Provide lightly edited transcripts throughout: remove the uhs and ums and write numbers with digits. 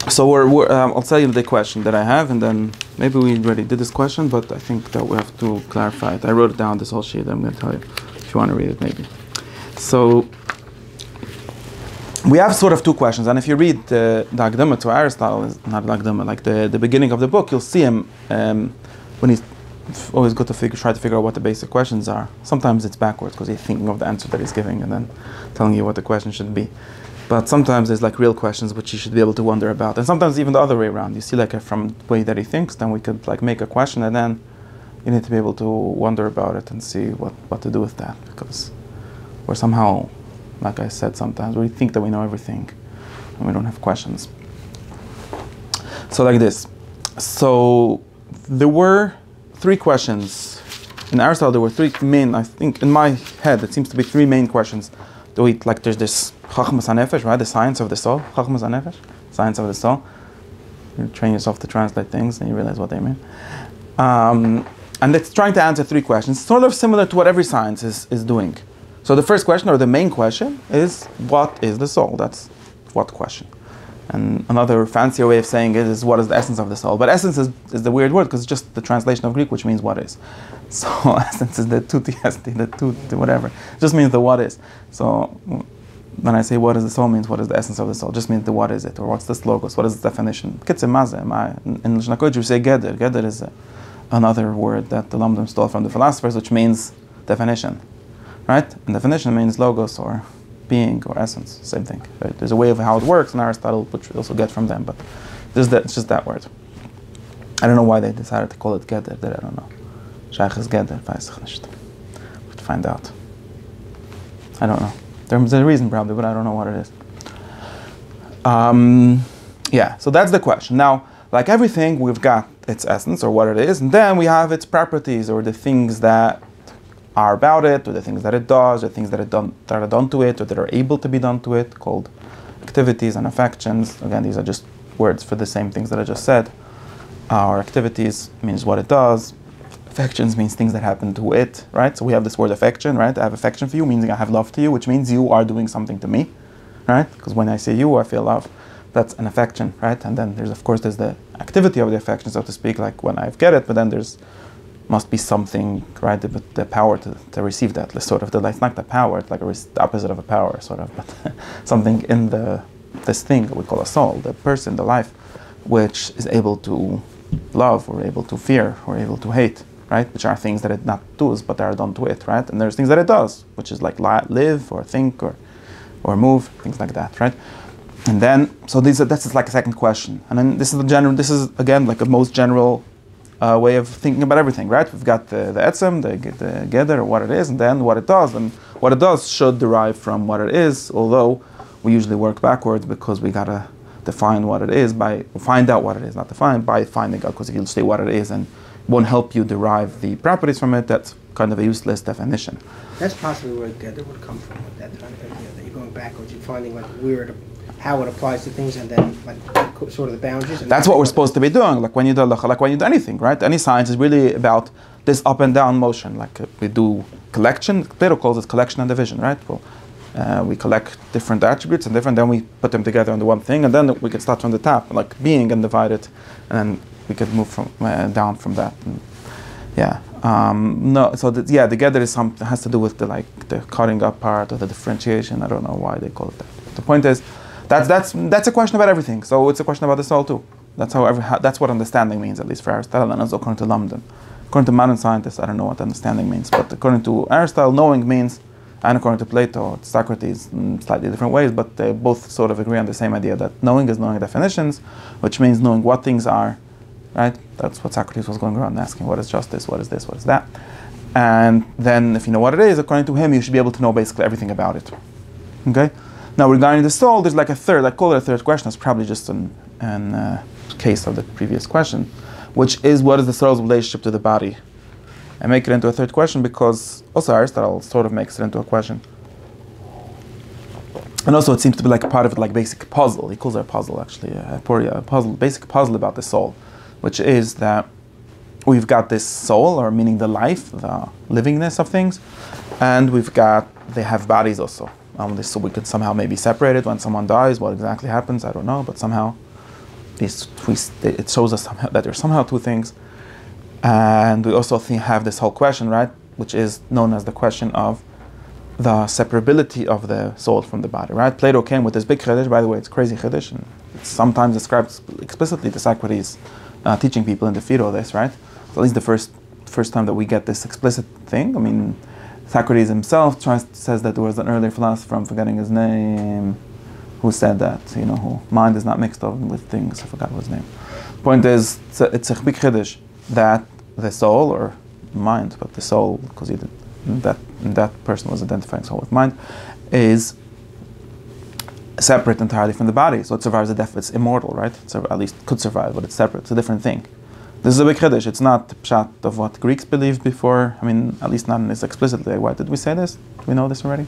So I'll tell you the question that I have, and then maybe we already did this question, but I think that we have to clarify it. I wrote it down, this whole sheet. I'm going to tell you if you want to read it, maybe. So we have sort of two questions, and if you read the Akdama to Aristotle, not the Akdama, like the beginning of the book, you'll see him when he's always good to try to figure out what the basic questions are. Sometimes it's backwards because he's thinking of the answer that he's giving and then telling you what the question should be. But sometimes there's like real questions which you should be able to wonder about, and sometimes even the other way around. You see, like from the way that he thinks, then we could like make a question, and then you need to be able to wonder about it and see what to do with that, because we're somehow, like I said, sometimes we think that we know everything and we don't have questions. So like this. So there were three questions. In Aristotle, there were three main, I think, in my head, it seems to be three main questions. Like there's this Chachmas HaNefesh, right? The science of the soul. Chachmas HaNefesh, science of the soul. You train yourself to translate things and you realize what they mean. And it's trying to answer three questions, sort of similar to what every science is doing. So the first question, or the main question, is what is the soul? That's what question. And another fancier way of saying it is what is the essence of the soul. But essence is the weird word because it's just the translation of Greek, which means what is. So essence is the tuti, the whatever. It just means the what is. So when I say what is the soul, means what is the essence of the soul. It just means the what is it, or what's this logos, what is the definition. In Lashon HaKodesh we say geder. Geder is another word that the Lamdam stole from the philosophers, which means definition. Right? And definition means logos or being or essence, same thing. Right? There's a way of how it works in Aristotle, which we also get from them, but it's just that word. I don't know why they decided to call it Geder, I don't know. Shaykh is Geder, weiß ich nicht. We have to find out. I don't know. There's a reason probably, but I don't know what it is. Yeah, so that's the question. Now, like everything, we've got its essence or what it is, and then we have its properties or the things that are about it, or the things that it does, or things that are done to it, or that are able to be done to it, called activities and affections. Again, these are just words for the same things that I just said. Our activities means what it does. Affections means things that happen to it, right? So we have this word affection, right? I have affection for you, meaning I have love to you, which means you are doing something to me, right? Because when I say you, I feel love. That's an affection, right? And then there's the activity of the affection, so to speak, like when I get it, but then must be something, right? The power to receive that. It's sort of it's not the power. It's like the opposite of a power, sort of. But something in this thing that we call a soul, the person, the life, which is able to love, or able to fear, or able to hate, right? Which are things that it not does, but they are done to it, right? And there's things that it does, which is like live or think or move, things like that, right? And then that's like a second question. And then this is again like a most general way of thinking about everything, right? We've got the etzem, the geder, what it is, and then what it does. And what it does should derive from what it is, although we usually work backwards because we gotta define what it is find out what it is, not define, by finding out, because if you say what it is and it won't help you derive the properties from it, that's kind of a useless definition. That's possibly where geder would come from, with that kind of idea, that you're going backwards, you're finding like how it applies to things, and then like sort of the boundaries. And that's what we're supposed to be doing. Like when you do anything, right? Any science is really about this up and down motion. Like we do collection. Plato calls it collection and division, right? Well, we collect different attributes and then we put them together into one thing, and then we can start from the top, like being, and divide it, and then we could move from down from that. And, yeah. No. So the geder is has to do with the cutting up part or the differentiation. I don't know why they call it that. But the point is, that's a question about everything. So it's a question about the soul too. That's what understanding means, at least for Aristotle, and also according to Lamdam. According to modern scientists, I don't know what understanding means, but according to Aristotle, knowing means, and according to Plato, Socrates, in slightly different ways, but they both sort of agree on the same idea that knowing is knowing definitions, which means knowing what things are, right? That's what Socrates was going around asking, what is justice, what is this, what is that? And then if you know what it is, according to him, you should be able to know basically everything about it. Okay? Now, regarding the soul, there's like a third, I call it a third question. It's probably just an case of the previous question, which is what is the soul's relationship to the body? I make it into a third question because also Aristotle sort of makes it into a question. And also it seems to be like a part of it, like basic puzzle. He calls it a puzzle, actually, a puzzle, basic puzzle about the soul, which is that we've got this soul, or meaning the life, the livingness of things, and they have bodies also. So we could somehow maybe separate it when someone dies. What exactly happens, I don't know, but somehow it shows us somehow that there's somehow two things, and we also have this whole question, right, which is known as the question of the separability of the soul from the body, right? Plato came with this big chiddush. By the way, it's crazy chiddush, and it's sometimes described explicitly to Socrates teaching people in the Phaedo this, right? So at least the first time that we get this explicit thing. I mean, Socrates himself says that there was an earlier philosopher, I'm forgetting his name, who said that, who mind is not mixed up with things. I forgot his name. Point is, it's a big chiddush that the soul, or mind, but the soul, because that person was identifying soul with mind, is separate entirely from the body. So it survives the death. It's immortal, right? At least could survive, but it's separate. It's a different thing. This is a big chiddush. It's not the pshat of what Greeks believed before. I mean, at least not in this explicitly. Why did we say this? Do we know this already?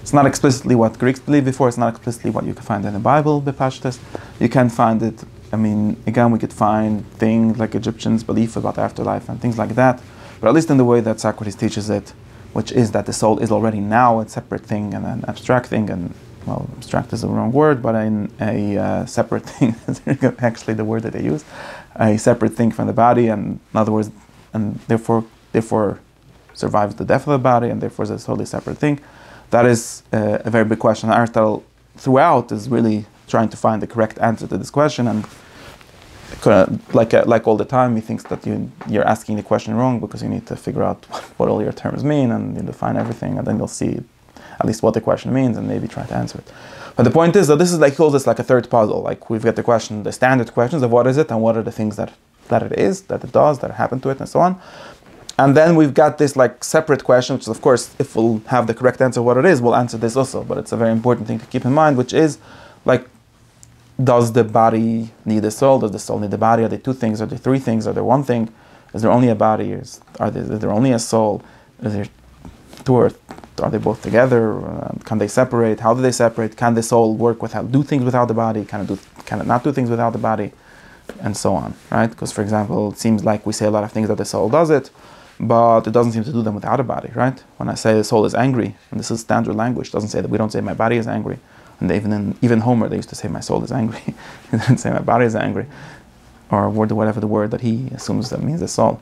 It's not explicitly what Greeks believed before. It's not explicitly what you can find in the Bible, the pashtus. You can find it. I mean, again, we could find things like Egyptians' belief about afterlife and things like that. But at least in the way that Socrates teaches it, which is that the soul is already now a separate thing and an abstract thing, and well, abstract is the wrong word, but a separate thing is actually the word that they use, a separate thing from the body, and in other words, and therefore survives the death of the body, and therefore is a totally separate thing. That is a very big question. Aristotle throughout is really trying to find the correct answer to this question, and like all the time, he thinks that you're asking the question wrong because you need to figure out what all your terms mean, and you define everything, and then you'll see at least what the question means and maybe try to answer it. But the point is that this is he calls this like a third puzzle. Like we've got the question, the standard questions of what is it and what are the things that it is, that it does, that happen to it, and so on. And then we've got this like separate question, which is of course, if we'll have the correct answer of what it is, we'll answer this also. But it's a very important thing to keep in mind, which is like, does the body need a soul? Does the soul need the body? Are they two things? Are they three things? Are there one thing? Is there only a body? Is there only a soul? Is there two, or are they both together? Can they separate? How do they separate? Can the soul do things without the body? Can it not do things without the body? And so on, right? Because for example, it seems like we say a lot of things that the soul does it, but it doesn't seem to do them without a body, right? When I say the soul is angry, and this is standard language, it doesn't say that. We don't say my body is angry. And even Homer, they used to say my soul is angry. He didn't say my body is angry, or whatever the word that he assumes that means the soul.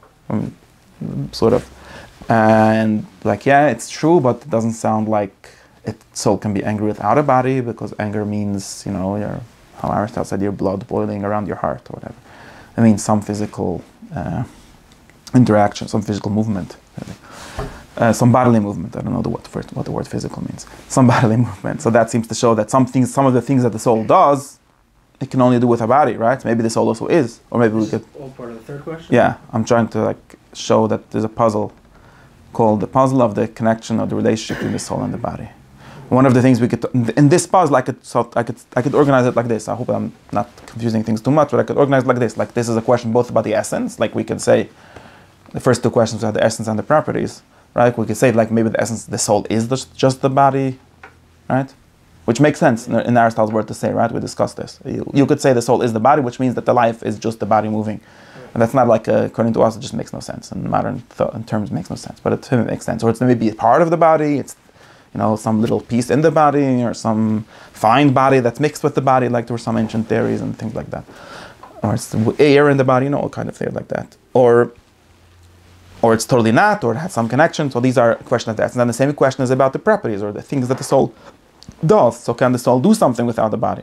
Sort of. And like, yeah, it's true, but it doesn't sound like soul can be angry without a body, because anger means, how Aristotle said, your blood boiling around your heart or whatever. It means some physical interaction, some physical movement, really. Some bodily movement. I don't know what the word physical means. Some bodily movement. So that seems to show that some of the things that the soul does, it can only do with a body, right? Maybe the soul also is, or maybe we could. All part of the third question. Yeah, I'm trying to show that there's a puzzle called the puzzle of the connection or the relationship between the soul and the body. One of the things we could in this puzzle, I could organize it like this. I hope I'm not confusing things too much, but I could organize it like this. Like this is a question both about the essence. Like we can say, the first two questions are the essence and the properties. Right? We could say like maybe the essence, the soul is just the body, right? Which makes sense in Aristotle's word to say, right? We discussed this. You could say the soul is the body, which means that the life is just the body moving. And that's not like, according to us, it just makes no sense. In modern terms, it makes no sense. But it makes sense. Or it's maybe a part of the body. It's, some little piece in the body, or some fine body that's mixed with the body, like there were some ancient theories and things like that. Or it's the air in the body, all kind of theory like that. Or it's totally not, or it has some connection. So these are questions of that. And then the same question is about the properties, or the things that the soul does. So can the soul do something without the body?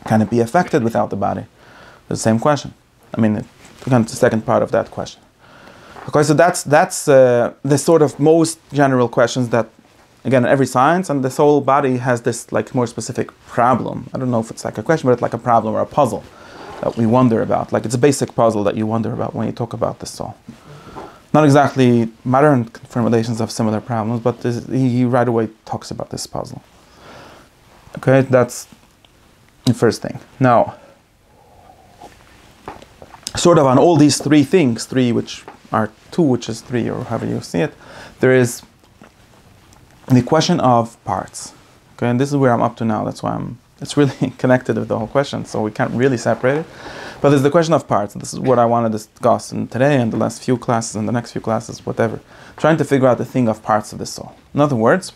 Can it be affected without the body? The same question. Again, it's the second part of that question. Okay, so that's the sort of most general questions that, again, in every science, and the soul body has this more specific problem. I don't know if it's like a question, but it's like a problem or a puzzle that we wonder about. Like it's a basic puzzle that you wonder about when you talk about the soul. Not exactly modern formulations of similar problems, but he right away talks about this puzzle. Okay, that's the first thing. Now, sort of on all these three things, three which are two, which is three, or however you see it, there is the question of parts. Okay, and this is where I'm up to now. That's why it's really connected with the whole question, so we can't really separate it. But there's the question of parts, and this is what I want to discuss today and the last few classes and the next few classes, whatever. Trying to figure out the thing of parts of the soul. In other words,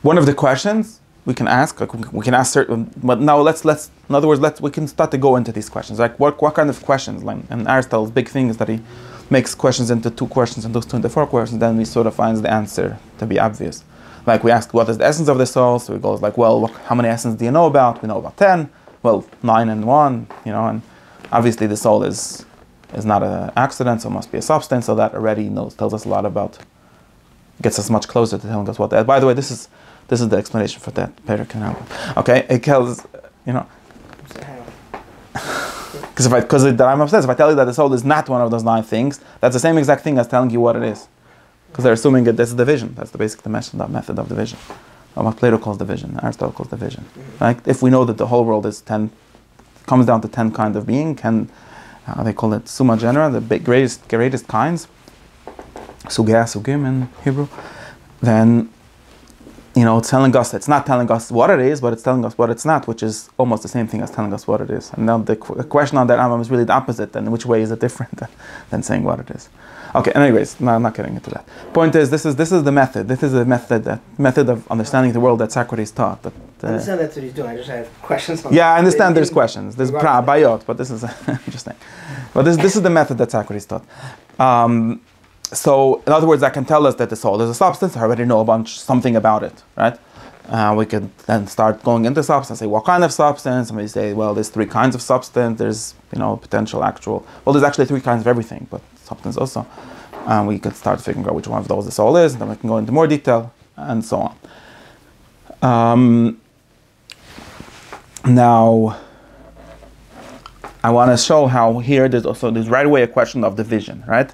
one of the questions we can ask, like we can ask certain, but now let's in other words, we can start to go into these questions. Like what kind of questions? Like, and Aristotle's big thing is that he makes questions into 2 questions and those 2 into 4 questions. Then we sort of finds the answer to be obvious. Like we ask, what is the essence of the soul? So he goes like, well, how many essences do you know about? We know about 10. Well, 9 and 1, you know, and obviously the soul is not an accident, so it must be a substance. So that already tells us a lot about, gets us much closer to telling us what that. By the way, this is the explanation for that Perikanal. Okay, it tells, you know, because I'm obsessed. If I tell you that the soul is not one of those 9 things, that's the same exact thing as telling you what it is, because they're assuming that this is division. That's the basic method of division, or what Plato calls division, Aristotle calls division. Right? If we know that the whole world is 10, comes down to 10 kind of being, they call it summa genera, the greatest kinds, sugya, sugim in Hebrew, then, you know, it's not telling us what it is, but it's telling us what it's not, which is almost the same thing as telling us what it is. And now the question on that Rambam is really the opposite. Then, in which way is it different than saying what it is? Okay. Anyways, no, I'm not getting into that. Point is, this is the method. This is the method of understanding the world that Socrates taught. I understand that's what he's doing. I just have questions. Yeah, I understand. There's questions. There's bayot, but this is interesting. But this is the method that Socrates taught. So, in other words, that can tell us that the soul is a substance. I already know something about it, right? We could then start going into substance, say, what kind of substance? Somebody say, well, there's 3 kinds of substance. There's, you know, potential, actual. Well, there's actually 3 kinds of everything, but substance also. We could start figuring out which one of those the soul is, and then we can go into more detail, and so on. Now, I want to show how here there's right away a question of division, right?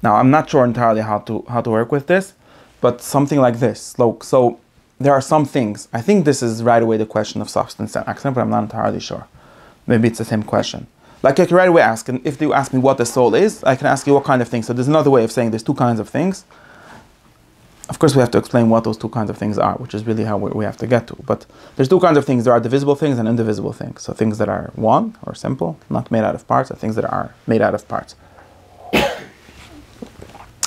Now, I'm not sure entirely how to work with this, but something like this. So there are some things. I think this is right away the question of substance and accident, but I'm not entirely sure. Maybe it's the same question. Like I can right away ask, and if you ask me what the soul is, I can ask you what kind of things. So there's another way of saying there's 2 kinds of things. Of course, we have to explain what those 2 kinds of things are, which is really how we have to get to. But there's 2 kinds of things. There are divisible things and indivisible things. So things that are one or simple, not made out of parts, and things that are made out of parts.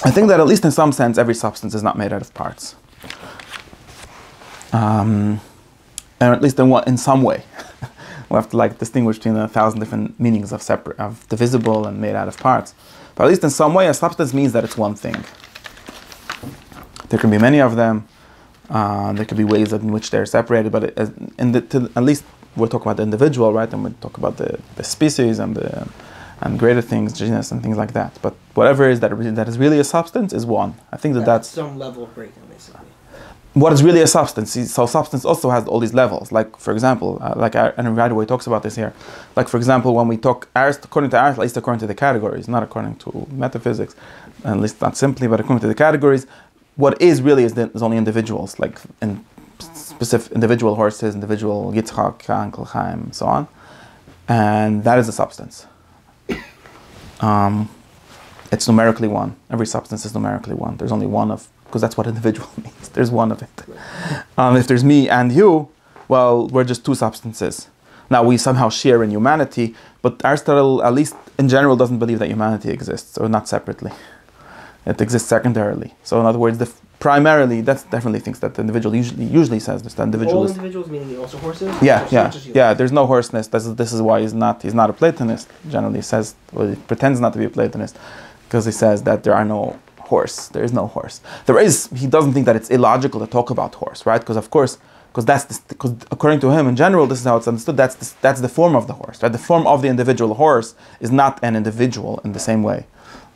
I think that at least in some sense, every substance is not made out of parts. And at least in some way. We have to distinguish between 1,000 different meanings of divisible and made out of parts. But at least in some way, a substance means that it's one thing. There can be many of them. There could be ways in which they're separated. But at least we'll talk about the individual, right? And we'll talk about the species and greater things, genus and things like that. But whatever is that is really a substance is one. I think that's some level of breakdown, basically. What is really a substance? So substance also has all these levels. Like, for example, and right away talks about this here. Like, for example, when we talk, according to Aristotle, at least according to the categories, not according to metaphysics, at least not simply, but according to the categories, what is really is only individuals, like in specific individual horses, individual Yitzchak, Uncle Chaim, so on. And that is a substance. It's numerically one. Every substance is numerically one. There's only one of, because that's what individual means. There's one of it. If there's me and you, well, we're just 2 substances. Now we somehow share in humanity, but Aristotle, at least in general, doesn't believe that humanity exists, or not separately. It exists secondarily. So in other words, primarily, that's definitely things that the individual usually says. That individual all is, individuals, meaning also horses? Yeah. There's no horseness. This is why he's not a Platonist. Generally, he says, well, he pretends not to be a Platonist, because he says that there are no horse. There is no horse. There is. He doesn't think that it's illogical to talk about horse, right? Because because according to him, in general, this is how it's understood. That's the form of the horse, right? The form of the individual horse is not an individual in the same way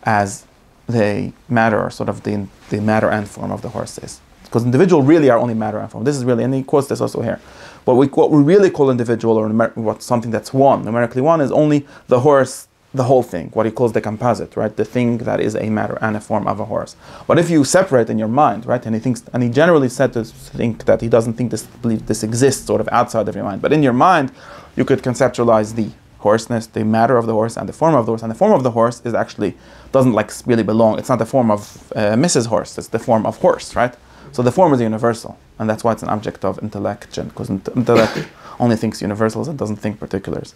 as the matter, or sort of the matter and form of the horse is. Because individual really are only matter and form. This is really, and he quotes this also here. What we really call individual, or what something that's one, numerically one, is only the horse, the whole thing, what he calls the composite, right? The thing that is a matter and a form of a horse. But if you separate in your mind, right, and he generally said to think that he doesn't believe this exists sort of outside of your mind, but in your mind, you could conceptualize the horseness, the matter of the horse, and the form of the horse. And the form of the horse is actually doesn't really belong. It's not the form of Mrs. Horse. It's the form of horse, right? So the form is universal, and that's why it's an object of intellection, because intellect only thinks universals and doesn't think particulars.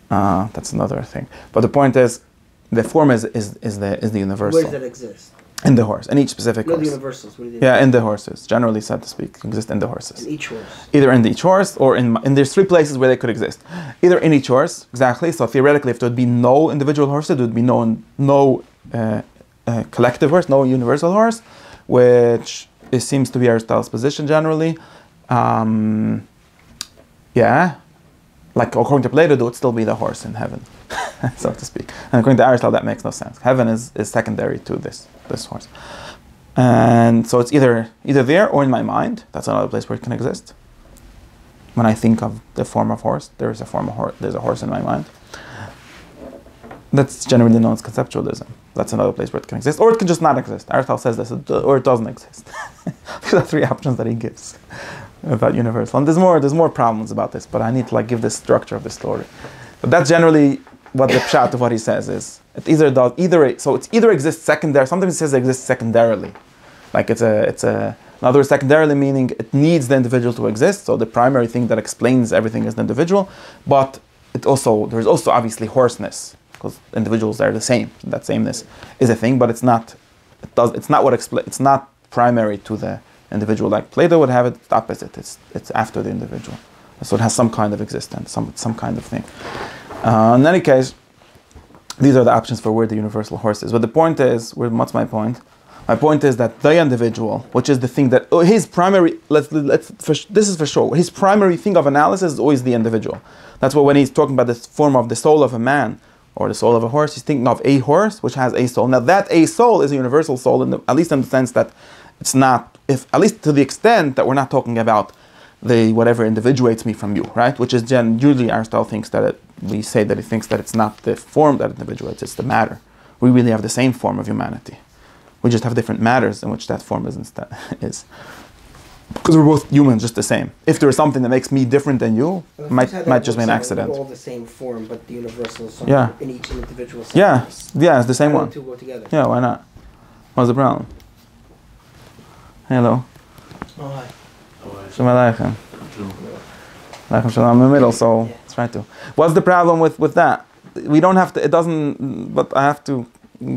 That's another thing. But the point is, the form is the universal. Where does it exist? In the horse, in each specific No, the horse. universals. What do you Yeah, in the horses, generally said to speak, exist in the horses. In each horse. Either in each horse or in there's three places where they could exist. Either in each horse, exactly. So theoretically, if there would be no individual horses, there would be no collective horse, no universal horse, which it seems to be Aristotle's position generally. Yeah, like according to Plato, there would still be the horse in heaven, so to speak. And according to Aristotle, that makes no sense. Heaven is secondary to this horse. And so it's either there or in my mind. That's another place where it can exist. When I think of the form of horse, there's a horse in my mind. That's generally known as conceptualism. That's another place where it can exist, or it can just not exist. Aristotle says this, or it doesn't exist. These are three options that he gives about universal. And there's more problems about this, but I need to give this structure of the story. But that's generally what the pshat of what he says is. It either exists secondary. Sometimes it says it exists secondarily, like in other words, secondarily meaning it needs the individual to exist. So the primary thing that explains everything is the individual, but there's also obviously horseness because individuals are the same. That sameness is a thing, but it's not primary to the individual. Like Plato would have it opposite. It's after the individual, so it has some kind of existence, some kind of thing. In any case, these are the options for where the universal horse is. But the point is, what's my point? My point is that the individual, which is the thing that his primary, this is for sure, his primary thing of analysis is always the individual. That's why when he's talking about the form of the soul of a man or the soul of a horse, he's thinking of a horse which has a soul. Now that a soul is a universal soul, at least in the sense that it's not, at least to the extent that we're not talking about whatever individuates me from you, right? Which is usually Aristotle thinks that we say that he thinks that it's not the form that individuates, it's the matter. We really have the same form of humanity. We just have different matters in which that form is. Because we're both humans, just the same. If there is something that makes me different than you, it might just be an accident. We're all the same form, but the universal is in each individual. Yeah, it's the same one. The two go together. Yeah, why not? What's the problem? Hello. Oh, hi. Shalom Aleichem. Aleichem Shalom. I'm in the middle, so let's try to. What's the problem with that? We don't have to, it doesn't, but I have to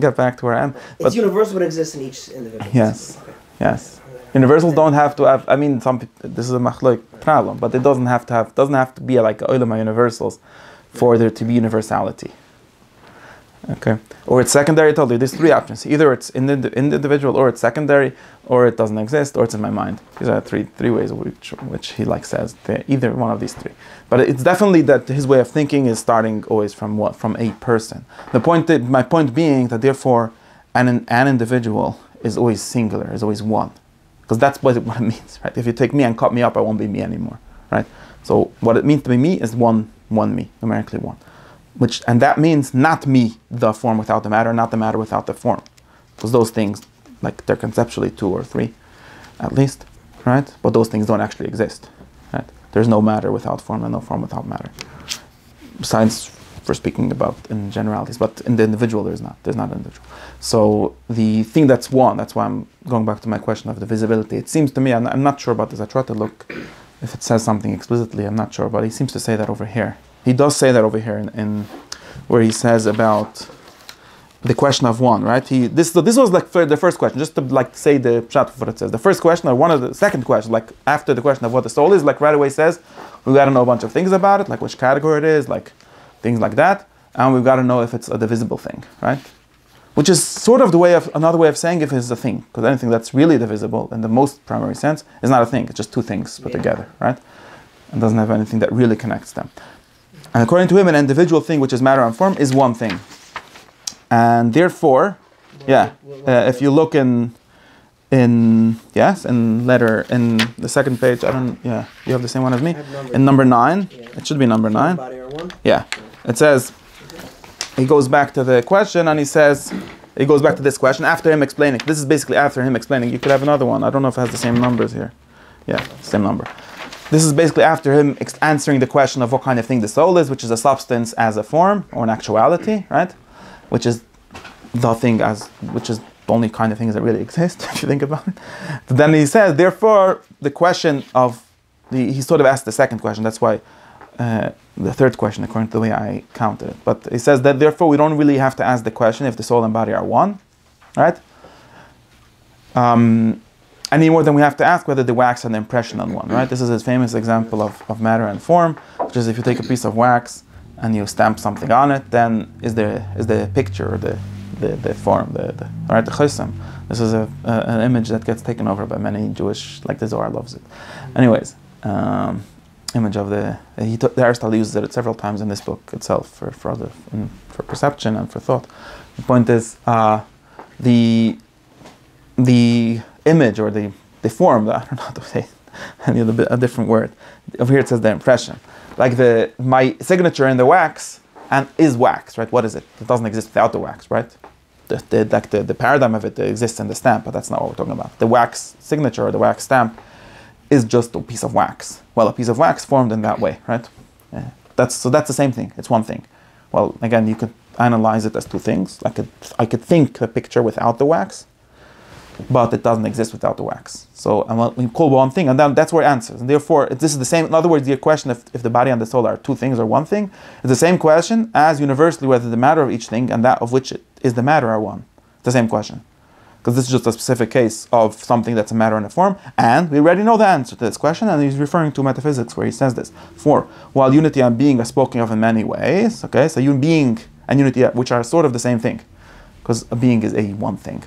get back to where I am. It's universal, but exists in each individual. Yes, yes. Universals don't have to have, this is a machloek problem, but it doesn't have to be like Olam universals for there to be universality. Okay, or it's secondary. I told you there's three options. Either it's in the individual, or it's secondary, or it doesn't exist, or it's in my mind. These are three ways which he says either one of these three. But it's definitely that his way of thinking is starting always from a person. My point being that therefore an individual is always singular, is always one, because that's what it means, right? If you take me and cut me up, I won't be me anymore, right? So what it means to be me is one me, numerically one. And that means not me, the form without the matter, not the matter without the form. Because those things, they're conceptually two or three, at least, right? But those things don't actually exist, right? There's no matter without form and no form without matter. Besides, for speaking about in generalities, but in the individual, there's not an individual. So the thing that's one, that's why I'm going back to my question of the visibility. It seems to me, I'm not sure about this, I try to look if it says something explicitly, I'm not sure, but he seems to say that over here. He does say that over here in where he says about the question of one, right? This was the first question, just to say the pshat of what it says. The first question, or the second question, after the question of what the soul is, right away says, we've got to know a bunch of things about it, which category it is, things like that, and we've got to know if it's a divisible thing, right? Which is sort of another way of saying if it's a thing, because anything that's really divisible in the most primary sense is not a thing, it's just two things put together, right? And doesn't have anything that really connects them. And according to him, an individual thing, which is matter and form, is one thing. And therefore, if you look in letter, in the second page, you have the same one as me? In number 9, it should be number 9. Yeah, it says, he goes back to the question and he goes back to this question after him explaining. This is basically after him explaining. You could have another one. I don't know if it has the same numbers here. Yeah, same number. This is basically after him answering the question of what kind of thing the soul is, which is a substance as a form or an actuality, right? Which is which is the only kind of things that really exist, if you think about it. But then he says, therefore, the question of he sort of asked the second question. That's why the third question, according to the way I counted it. But he says that therefore we don't really have to ask the question if the soul and body are one, right? any more than we have to ask whether the wax had an impression on one, right? This is a famous example of matter and form, which is if you take a piece of wax and you stamp something on it, then is the picture, or the form, the chesem. This is an image that gets taken over by many Jewish, like the Zohar loves it. Anyways, image of the Aristotle uses it several times in this book itself for perception and for thought. The point is the image, or the form, I don't know how to say a different word. Over here it says the impression. Like my signature in the wax and is wax, right? What is it? It doesn't exist without the wax, right? The paradigm of it exists in the stamp, but that's not what we're talking about. The wax signature, or the wax stamp, is just a piece of wax. Well, a piece of wax formed in that way, right? That's the same thing. It's one thing. Well, again, you could analyze it as two things. I could think a picture without the wax, but it doesn't exist without the wax. So we call one thing, and then that's where it answers. And therefore, this is the same. In other words, your question if the body and the soul are two things or one thing, is the same question as universally whether the matter of each thing and that of which it is the matter are one. It's the same question. Because this is just a specific case of something that's a matter and a form, and we already know the answer to this question, and he's referring to metaphysics where he says this. For while unity and being are spoken of in many ways, okay, so being and unity, which are sort of the same thing, because a being is a one thing,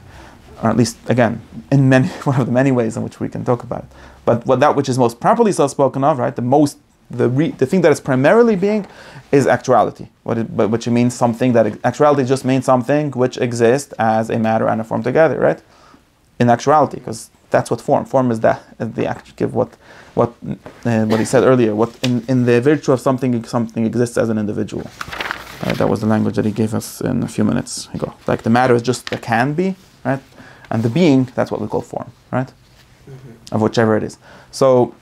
or at least, again, in one of the many ways in which we can talk about it. But that which is most properly so spoken of, right, the thing that is primarily being is actuality. Which means something that actuality just means something which exists as a matter and a form together, right? In actuality, because that's what form is. That the act give what he said earlier. What in the virtue of something exists as an individual. That was the language that he gave us in a few minutes ago. Like the matter is just a can be, right? And the being, that's what we call form, right? Mm-hmm. Of whichever it is. So,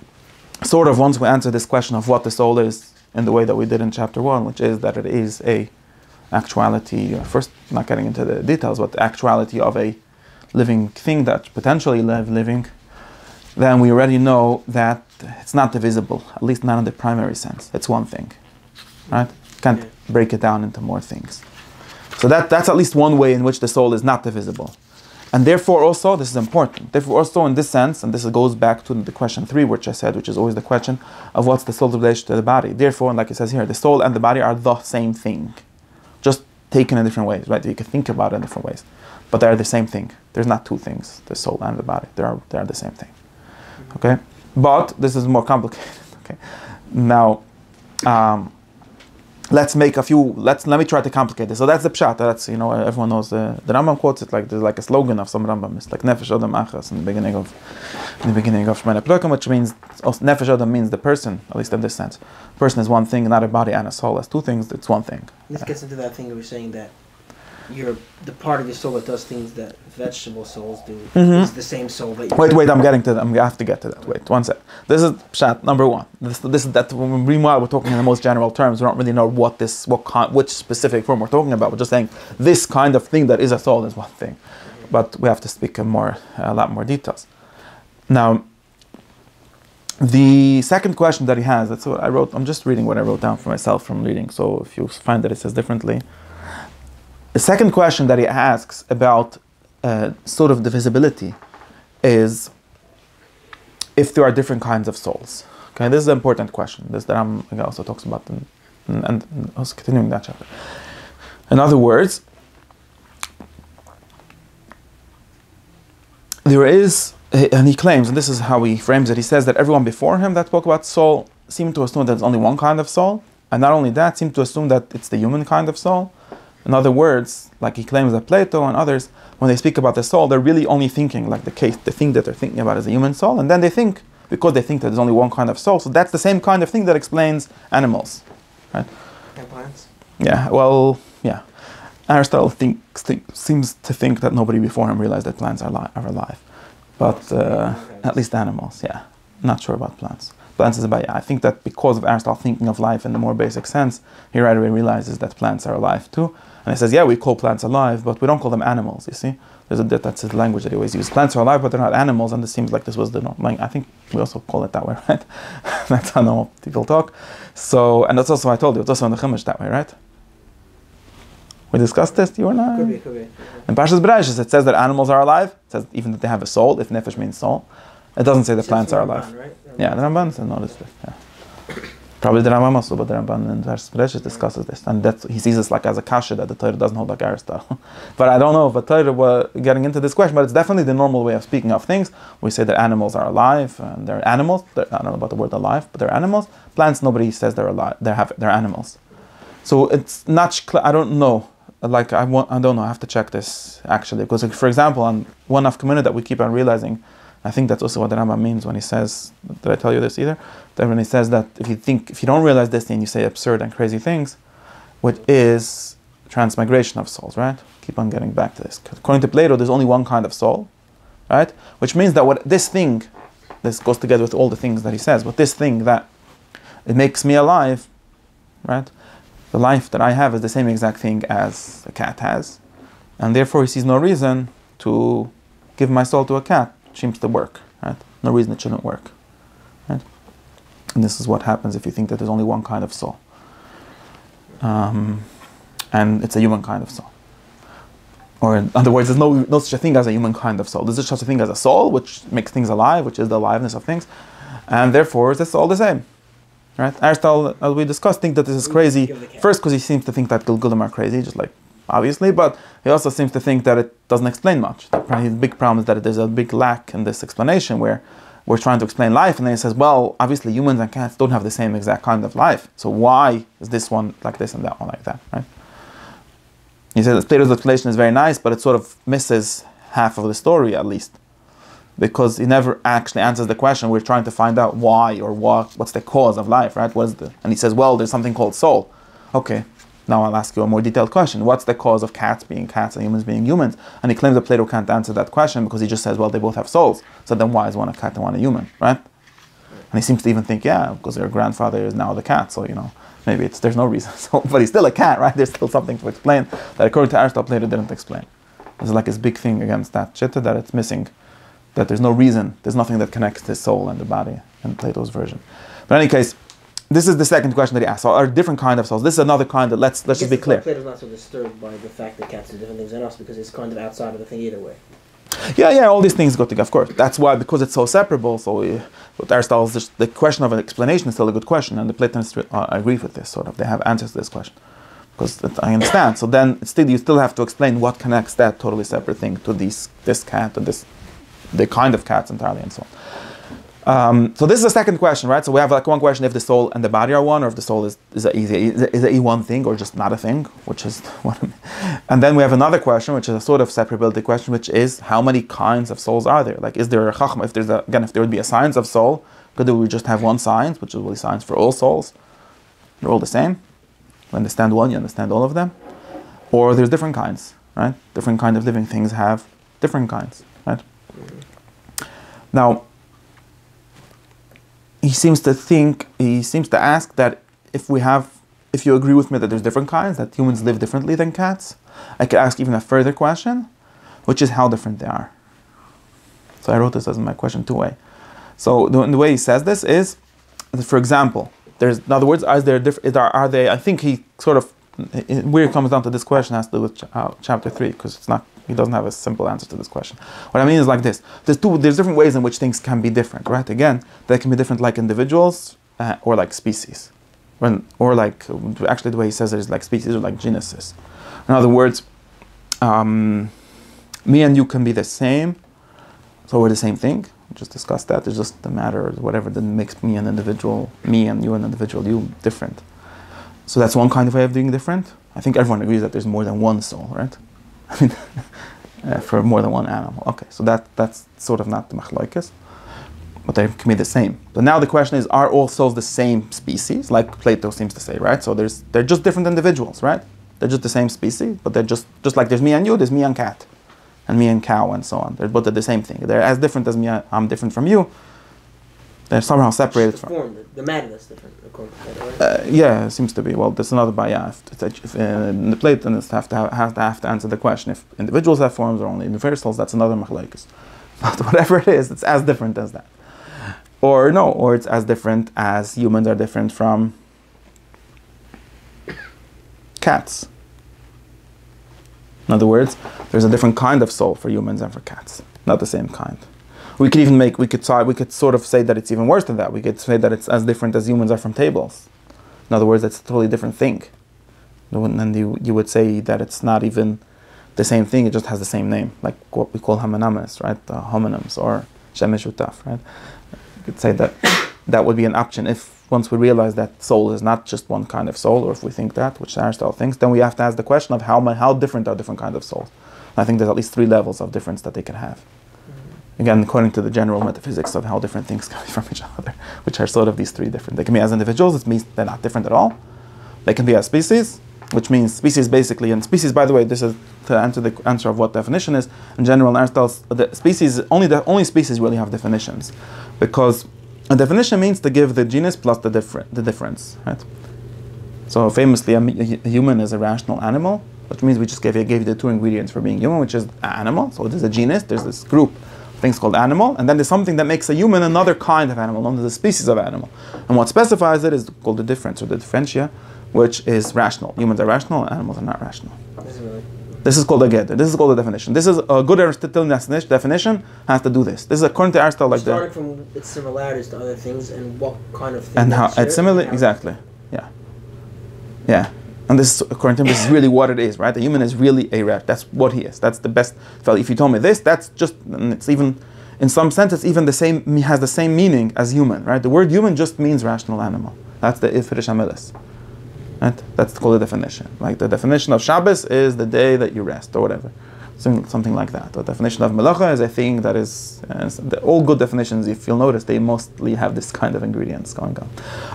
sort of once we answer this question of what the soul is in the way that we did in chapter 1, which is that it is a actuality, first not getting into the details, but the actuality of a living thing that potentially living, then we already know that it's not divisible, at least not in the primary sense. It's one thing, right? Can't break it down into more things. So that's at least one way in which the soul is not divisible. And therefore also, this is important, therefore also in this sense, and this goes back to the question 3, which I said, which is always the question of what's the soul's relation to the body. Therefore, and like it says here, the soul and the body are the same thing, just taken in different ways, right? You can think about it in different ways, but they are the same thing. There's not two things, the soul and the body. They are the same thing, okay? But this is more complicated, okay? Now, let me try to complicate this. So that's the pshat. That's, everyone knows the Rambam quotes it like there's like a slogan of some Rambam. It's like Nefesh Adam Achas in the beginning of Shemona Prakim, which means Nefesh Adam means the person, at least in this sense. Person is one thing, not a body and a soul. As two things, it's one thing. This gets into that thing we were saying that the part of your soul that does things that vegetable souls do is the same soul that you... Wait, I'm getting to that. I have to get to that. Wait, one sec. This is pshat number 1. This is that. Meanwhile, we're talking in the most general terms. We don't really know which specific form we're talking about. We're just saying this kind of thing that is a soul is one thing, but we have to speak in a lot more details. Now, the second question that he has. That's what I wrote. I'm just reading what I wrote down for myself from reading. So if you find that it says differently. The second question that he asks about sort of divisibility is if there are different kinds of souls. Okay, this is an important question. This that he also talks about and also continuing that chapter. In other words, there is, and he claims, and this is how he frames it, he says that everyone before him that spoke about soul seemed to assume that there's only one kind of soul, and not only that, seemed to assume that it's the human kind of soul. In other words, like he claims that Plato and others, when they speak about the soul, they're really only thinking, like the thing that they're thinking about is the human soul, and then they think, because they think that there's only one kind of soul, so that's the same kind of thing that explains animals, right? And plants? Yeah, well, yeah. Aristotle seems to think that nobody before him realized that plants are alive, but at least animals, yeah. Not sure about plants. Plants is about, I think that because of Aristotle thinking of life in the more basic sense, he right away realizes that plants are alive too. And he says, yeah, we call plants alive, but we don't call them animals, you see? That's his language that he always uses. Plants are alive, but they're not animals, and it seems like this was the norm. I think we also call it that way, right? That's how normal people talk. So, and that's also, I told you, it's also in the Chumash that way, right? We discussed this, you and I? Could be. In Parshas Bereshis, it says that animals are alive. It says even that they have a soul, if nefesh means soul. It doesn't say that plants are alive. Right? Yeah, the Ramban says notice this. Yeah. Probably the Rambam also, but the Ramban in Parshas Bereshis discusses this, and he sees this like as a kasha that the Torah doesn't hold like Aristotle. But I don't know if the Torah were getting into this question, but it's definitely the normal way of speaking of things. We say that animals are alive, and they're animals. I don't know about the word alive, but they're animals. Plants, nobody says they're alive. They're animals. So it's not. I don't know. Like I don't know. I have to check this actually, because like, for example, on one nafka that we keep on realizing, I think that's also what the Rambam means when he says. Did I tell you this either? That when he says that if you don't realize this, then you say absurd and crazy things, which is transmigration of souls, right? Keep on getting back to this. According to Plato, there's only one kind of soul, right? Which means that what this thing, this goes together with all the things that he says, but this thing that it makes me alive, right? The life that I have is the same exact thing as a cat has, and therefore he sees no reason to give my soul to a cat. It seems to work, right? No reason it shouldn't work, right? And this is what happens if you think that there's only one kind of soul, and it's a human kind of soul. Or in other words, there's no such a thing as a human kind of soul. There's just such a thing as a soul, which makes things alive, which is the aliveness of things, and therefore it's all the same. Right? Aristotle, as we discussed, thinks that this is crazy. First, because he seems to think that Gilgulim are crazy, just like obviously, but he also seems to think that it doesn't explain much. His big problem is that there's a big lack in this explanation where we're trying to explain life, and then he says, well, obviously humans and cats don't have the same exact kind of life. So why is this one like this and that one like that? Right? He says that Plato's explanation is very nice, but it sort of misses half of the story at least, because he never actually answers the question. We're trying to find out why or what's the cause of life, right? And he says, well, there's something called soul. Okay, now I'll ask you a more detailed question. What's the cause of cats being cats and humans being humans? And he claims that Plato can't answer that question because he just says, well, they both have souls. So then why is one a cat and one a human, right? And he seems to even think, yeah, because their grandfather is now the cat, so, maybe there's no reason. So, but he's still a cat, right? There's still something to explain that according to Aristotle, Plato didn't explain. It's like his big thing against that chitta, that it's missing, that there's no reason, there's nothing that connects the soul and the body in Plato's version. But in any case, this is the second question that he asked. So are different kind of souls? This is another kind that let's just be clear. Plato's not so disturbed by the fact that cats do different things than us because it's kind of outside of the thing either way. Yeah, all these things go together, of course. That's why, because it's so separable, so with Aristotle, the question of an explanation is still a good question, and the Platonists agree with this, sort of. They have answers to this question. Because I understand. So then you still have to explain what connects that totally separate thing to this cat and the kind of cats entirely and so on. So this is the second question, right? So we have like one question if the soul and the body are one, or if the soul is a one thing or just not a thing, which is what I mean. And then we have another question, which is a sort of separability question, which is how many kinds of souls are there? Like, is there a chachma? If there would be a science of soul, could we just have one science, which is really science for all souls? They're all the same. You understand one, you understand all of them. Or there's different kinds, right? Different kind of living things have different kinds, right? Now, he seems to ask that if you agree with me that there's different kinds, that humans live differently than cats, I could ask even a further question, which is how different they are. So I wrote this as my question two-way. So the way he says this is, for example, in other words, are they? I think he sort of, where it comes down to this question has to do with chapter 3, because he doesn't have a simple answer to this question. What I mean is like this: there's different ways in which things can be different, right? Again, they can be different like individuals or like species, or like actually the way he says it is like species or like genuses. In other words, me and you can be the same, so we're the same thing. We just discussed that. It's just the matter, whatever that makes me and you an individual, you different. So that's one kind of way of doing different. I think everyone agrees that there's more than one soul, right? I mean, for more than one animal. Okay, so that's sort of not the machlokes, but they can be the same. But now the question is, are all souls the same species, like Plato seems to say, right? So they're just different individuals, right? They're just the same species, but they're just like there's me and you, there's me and cat, and me and cow, and so on. But they're the same thing. They're as different as me. I'm different from you. They're somehow separated from. The matter that's different, according to that, right? Yeah, it seems to be. Well, there's another bayah. If the Platonists have to answer the question if individuals have forms or only universals. That's another machlokes. But whatever it is, it's as different as that. Or it's as different as humans are different from cats. In other words, there's a different kind of soul for humans and for cats, not the same kind. We could even we could sort of say that it's even worse than that. We could say that it's as different as humans are from tables. In other words, it's a totally different thing. And you would say that it's not even the same thing, it just has the same name, like what we call homonyms, right? Homonyms or shemesh utaf, right? You could say that that would be an option if once we realize that soul is not just one kind of soul, or if we think that, which Aristotle thinks, then we have to ask the question of how different are different kinds of souls. And I think there's at least 3 levels of difference that they can have. Again, according to the general metaphysics of how different things can be from each other, which are sort of these 3 different. They can be as individuals, it means they're not different at all. They can be as species, which means species basically, and species, by the way, this is to answer the answer of what definition is. In general, Aristotle's the species, only species really have definitions, because a definition means to give the genus plus the difference, right? So famously, a human is a rational animal, which means we just gave you the 2 ingredients for being human, which is an animal. So there's a genus, there's this group of things called animal, and then there's something that makes a human another kind of animal, known as a species of animal. And what specifies it is called the difference, or the differentia, which is rational. Humans are rational, animals are not rational. This is called a gedder. This is called a definition. This is a good Aristotelian definition, has to do this. This is according to Aristotle, like starting from its similarities to other things and what kind of thing. And how it's similar, exactly. Yeah. Yeah. And this is, according to him, this is really what it is, right? The human is really a rat. That's what he is. That's the best. If you told me this, that's just, and it's even, in some sense, it's even the same, has the same meaning as human, right? The word human just means rational animal. That's the Ifrish Amilis. Right? That's called a definition. Like the definition of Shabbos is the day that you rest, or whatever. Something like that. The definition of Melacha is a thing that is, all good definitions, if you'll notice, they mostly have this kind of ingredients going on.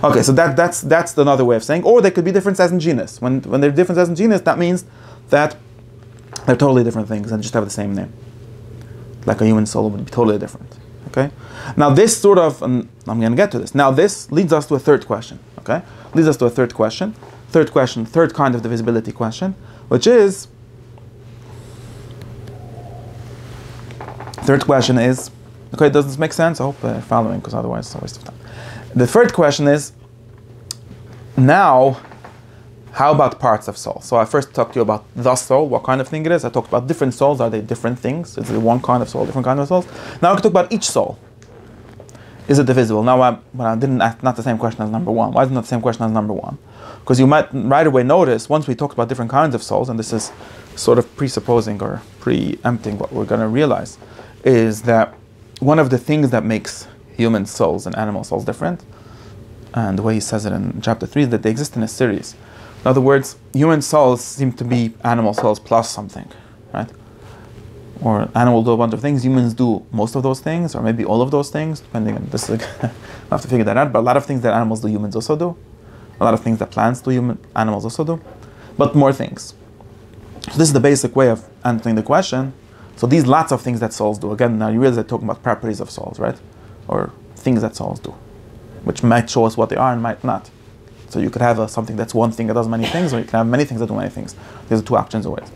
Okay, so that's another way of saying, or they could be different as in genus. When they're different as in genus, that means that they're totally different things and just have the same name. Like a human soul would be totally different. Okay? Now this sort of, and I'm going to get to this. Now this leads us to a third question. Okay? Leads us to a third question. Third kind of divisibility question, which is, third question is, okay, does this make sense? I hope you're following, because otherwise it's a waste of time. The third question is, now, how about parts of soul? So I first talked to you about the soul, what kind of thing it is. I talked about different souls, are they different things? Is it one kind of soul, different kind of souls? Now I can talk about each soul. Is it divisible? Now I didn't ask, not the same question as number 1. Why is it not the same question as number 1? Because you might right away notice, once we talked about different kinds of souls, and this is sort of presupposing or preempting what we're going to realize, is that one of the things that makes human souls and animal souls different, and the way he says it in chapter 3, is that they exist in a series. In other words, human souls seem to be animal souls plus something, right? Or animals do a bunch of things, humans do most of those things, or maybe all of those things, depending on this. We'll have to figure that out, but a lot of things that animals do, humans also do. A lot of things that plants do, animals also do. But more things. So this is the basic way of answering the question. So these lots of things that souls do. Again, now you realize they're talking about properties of souls, right? Or things that souls do, which might show us what they are and might not. So you could have something that's one thing that does many things, or you can have many things that do many things. There's 2 options always.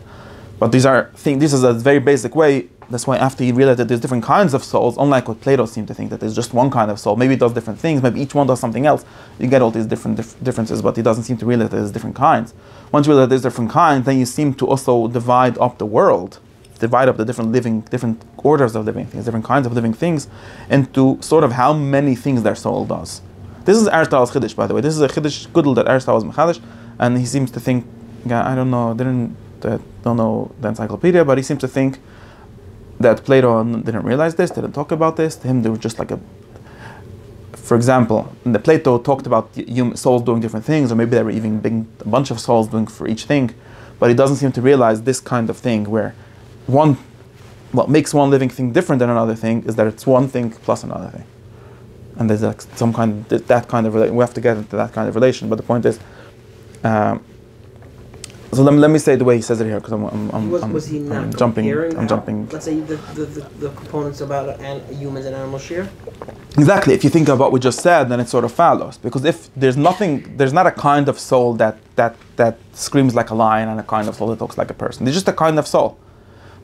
But these are things. This is a very basic way. That's why after you realize that there's different kinds of souls, unlike what Plato seemed to think, that there's just one kind of soul. Maybe it does different things, maybe each one does something else. You get all these differences, but he doesn't seem to realize that there's different kinds. Once you realize there's different kinds, then you seem to also divide up the world, divide up the different orders of living things, different kinds of living things, into sort of how many things their soul does. This is Aristotle's Chiddush, by the way. This is a Chiddush Gudel that Aristotle was Mechadish, and he seems to think, I don't know the encyclopedia, but he seems to think that Plato didn't realize this, didn't talk about this. To him, they were just like for example, the Plato talked about souls doing different things, or maybe there were even a bunch of souls doing for each thing, but he doesn't seem to realize this kind of thing where what makes one living thing different than another thing is that it's one thing plus another thing. And there's like that kind of relation. We have to get into that kind of relation, but the point is, so let me say the way he says it here, because was he not jumping. I'm jumping. Let's say the components about humans and animals share. Exactly. If you think of what we just said, then it sort of follows. Because if there's not a kind of soul that screams like a lion and a kind of soul that talks like a person. There's just a kind of soul.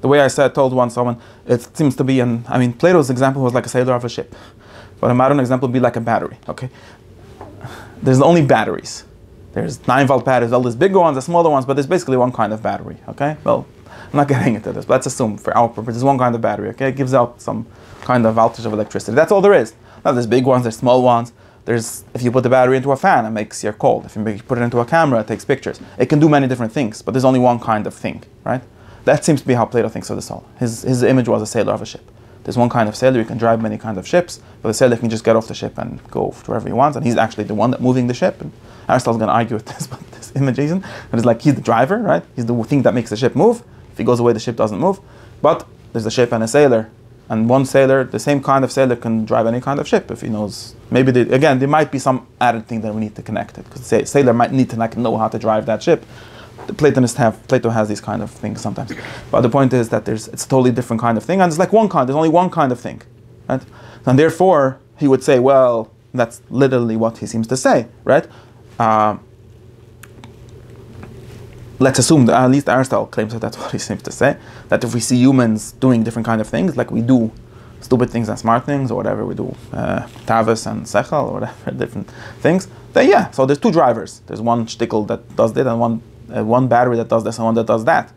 The way I told someone, it seems to be Plato's example was like a sailor of a ship, but a modern example would be like a battery. Okay. There's only batteries. There's 9-volt batteries, all these bigger ones, the smaller ones, but there's basically one kind of battery, okay? Well, I'm not getting into this, but let's assume for our purpose, there's one kind of battery, okay? It gives out some kind of voltage of electricity. That's all there is. Now there's big ones, there's small ones. If you put the battery into a fan, it makes you cold. If you put it into a camera, it takes pictures. It can do many different things, but there's only one kind of thing, right? That seems to be how Plato thinks of the soul. His image was a sailor of a ship. There's one kind of sailor, you can drive many kinds of ships, but the sailor can just get off the ship and go to wherever he wants, and he's actually the one that's moving the ship. And Aristotle's going to argue with this, but this image isn't. But it's like he's the driver, right? He's the thing that makes the ship move. If he goes away, the ship doesn't move. But there's a ship and a sailor, and one sailor, the same kind of sailor, can drive any kind of ship if he knows. Maybe there might be some added thing that we need to connect it, because the sailor might need to know how to drive that ship. Plato has these kind of things sometimes. But the point is that it's a totally different kind of thing, and there's only one kind of thing, right? And therefore, he would say, well, that's literally what he seems to say, right? Let's assume that at least Aristotle claims that that's what he seems to say, that if we see humans doing different kind of things, like we do stupid things and smart things, or whatever we do, tavis and sechel, or whatever, different things, then yeah, so there's two drivers. There's one shtickle that does this, and one battery that does this, and one that does that.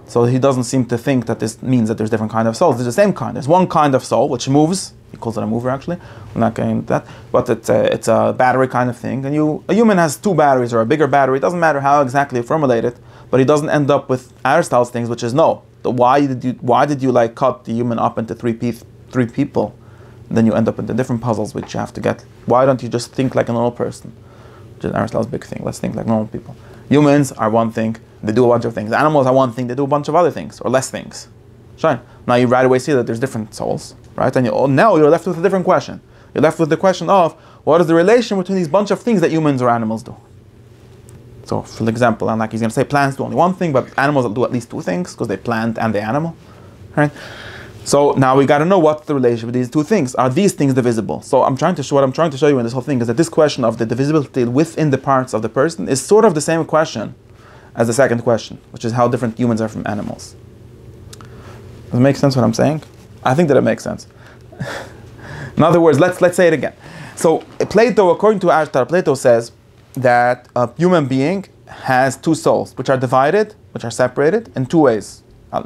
So he doesn't seem to think that this means that there's different kind of souls. There's the same kind. There's one kind of soul which moves. He calls it a mover, actually. I'm not getting into that, but it's a battery kind of thing. And a human has two batteries or a bigger battery. It doesn't matter how exactly you formulate it, but he doesn't end up with Aristotle's things, which is no. Why did you like cut the human up into three people? And then you end up into different puzzles which you have to get. Why don't you just think like a normal person? Which is Aristotle's big thing. Let's think like normal people. Humans are one thing, they do a bunch of things. Animals are one thing, they do a bunch of other things, or less things. Sure. Now you right away see that there's different souls, right? And now you're left with a different question. You're left with the question of, what is the relation between these bunch of things that humans or animals do? So, for example, and like he's going to say plants do only one thing, but animals do at least two things, because they plant and they animal, right? So now we got to know what's the relation with these two things. Are these things divisible? So what I'm trying to show you in this whole thing is that this question of the divisibility within the parts of the person is sort of the same question as the second question, which is how different humans are from animals. Does it make sense what I'm saying? I think that it makes sense. In other words, let's say it again. So Plato, according to Aristotle, Plato says that a human being has two souls, which are divided, which are separated in two ways.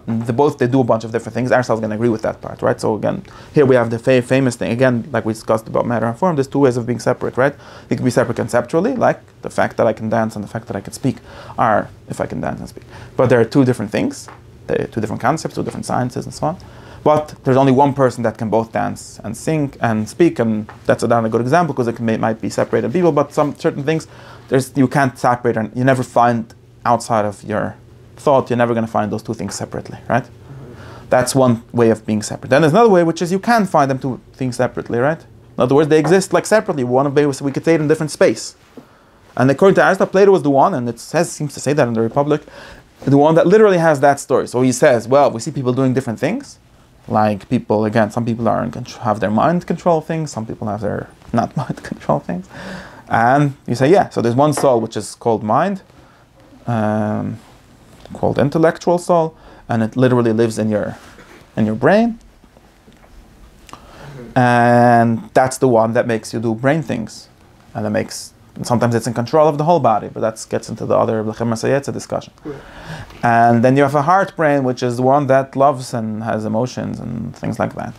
They do a bunch of different things. Aristotle's going to agree with that part, right? So again, here we have the famous thing. Again, like we discussed about matter and form, there's two ways of being separate, right? It can be separate conceptually, like the fact that I can dance and the fact that I can speak are if I can dance and speak. But there are two different things, two different concepts, two different sciences and so on. But there's only one person that can both dance and sing and speak, and that's a good example because it might be separated people, but some certain things, you can't separate, and you never find outside of your thought, you're never going to find those two things separately, right? Mm-hmm. That's one way of being separate. Then there's another way, which is you can find them two things separately, right? In other words, they exist like separately. One way we could say it in different space. And according to Aristotle, Plato was the one, and it seems to say that in the Republic, the one that literally has that story. So he says, well, we see people doing different things. Like people, again, some people have their mind control things, some people have their not mind control things. And you say, yeah, so there's one soul which is called mind, called intellectual soul, and it literally lives in your brain. And that's the one that makes you do brain things. And sometimes it's in control of the whole body, but that gets into the other discussion. And then you have a heart brain, which is the one that loves and has emotions and things like that.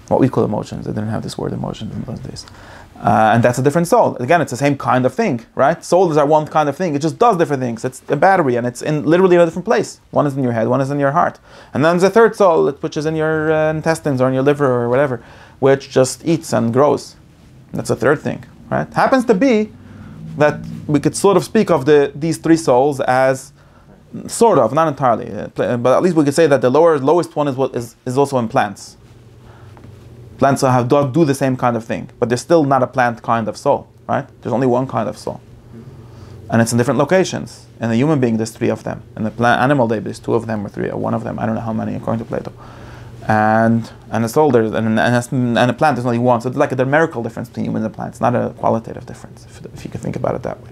What we call emotions. They didn't have this word emotions in those days. And that's a different soul. Again, it's the same kind of thing, right? Souls are one kind of thing. It just does different things. It's a battery, and it's literally in a different place. One is in your head, one is in your heart. And then there's a third soul, which is in your intestines or in your liver or whatever, which just eats and grows. That's a third thing, right? Happens to be that we could sort of speak of these three souls as sort of, not entirely, but at least we could say that the lowest one is also in plants. Plants do the same kind of thing, but they're still not a plant kind of soul, right? There's only one kind of soul. And it's in different locations. In a human being, there's three of them. In the animal, there's two of them or three, or one of them. I don't know how many according to Plato. And a soul, and a plant, there's only one. So it's like a numerical difference between humans and plants, not a qualitative difference, if you could think about it that way.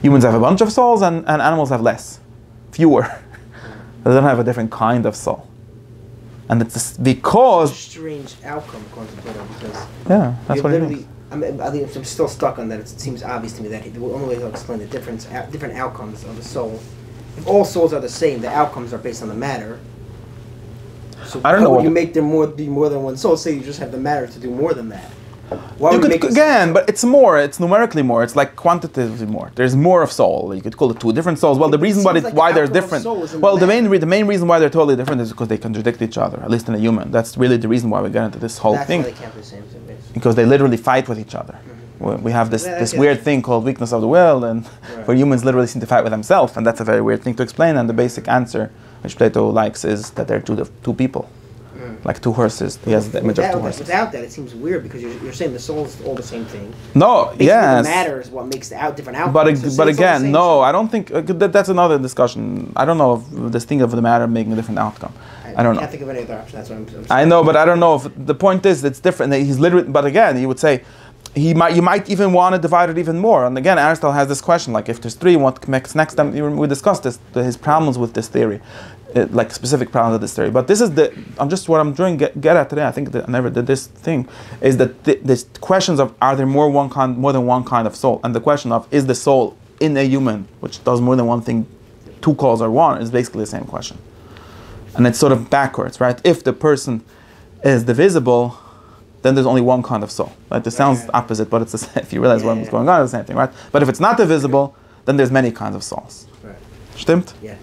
Humans have a bunch of souls, and animals have less, fewer. They don't have a different kind of soul. And it's because... It's a strange outcome according to Plato, because... Yeah, that's what it means. I'm still stuck on that. It seems obvious to me that the only way to explain the different outcomes of the soul if all souls are the same, the outcomes are based on the matter. So I don't know how would what you make them be more than one soul? Say you just have the matter to do more than that. Why You would could make again, but it's more. It's numerically more. It's like quantitatively more. There's more of soul. You could call it two different souls. Well, the reason seems like why the they're outcome of different. soul is in Well, the the main reason why they're totally different is because they contradict each other. At least in a human. That's really the reason why we get into this whole That's thing. why they can't be the same thing, basically. Because they literally fight with each other. We have this weird thing called weakness of the will, and where humans literally seem to fight with themselves, and that's a very weird thing to explain. And the basic answer, which Plato likes, is that they're two people, like two horses. He has the image of two horses. Without that, it seems weird because you're saying the soul is all the same thing. No, Basically, yes. the matter is what makes the different outcomes. So But it's all the again, same no, soul. I don't think that's another discussion. I don't know if this thing of the matter making a different outcome. I don't know. can't think of any other option. That's what I'm saying. I know, but I don't know if the point is it's different. He's literally, but again, you would say you might even want to divide it even more. And again, Aristotle has this question: like, if there's three, what makes next time? We discussed this, his problems with this theory, like specific problems with this theory. But this is what I'm trying to get at today. I think that I never did this thing. Is that this questions of are there more than one kind of soul, and the question of is the soul in a human which does more than one thing, two calls or one, is basically the same question. And it's sort of backwards, right? If the person is divisible, then there's only one kind of soul. Right? This sounds opposite, but it's the same. If you realize what's going on, it's the same thing, right? But if it's not divisible, then there's many kinds of souls. Right. Stimmt? Yeah.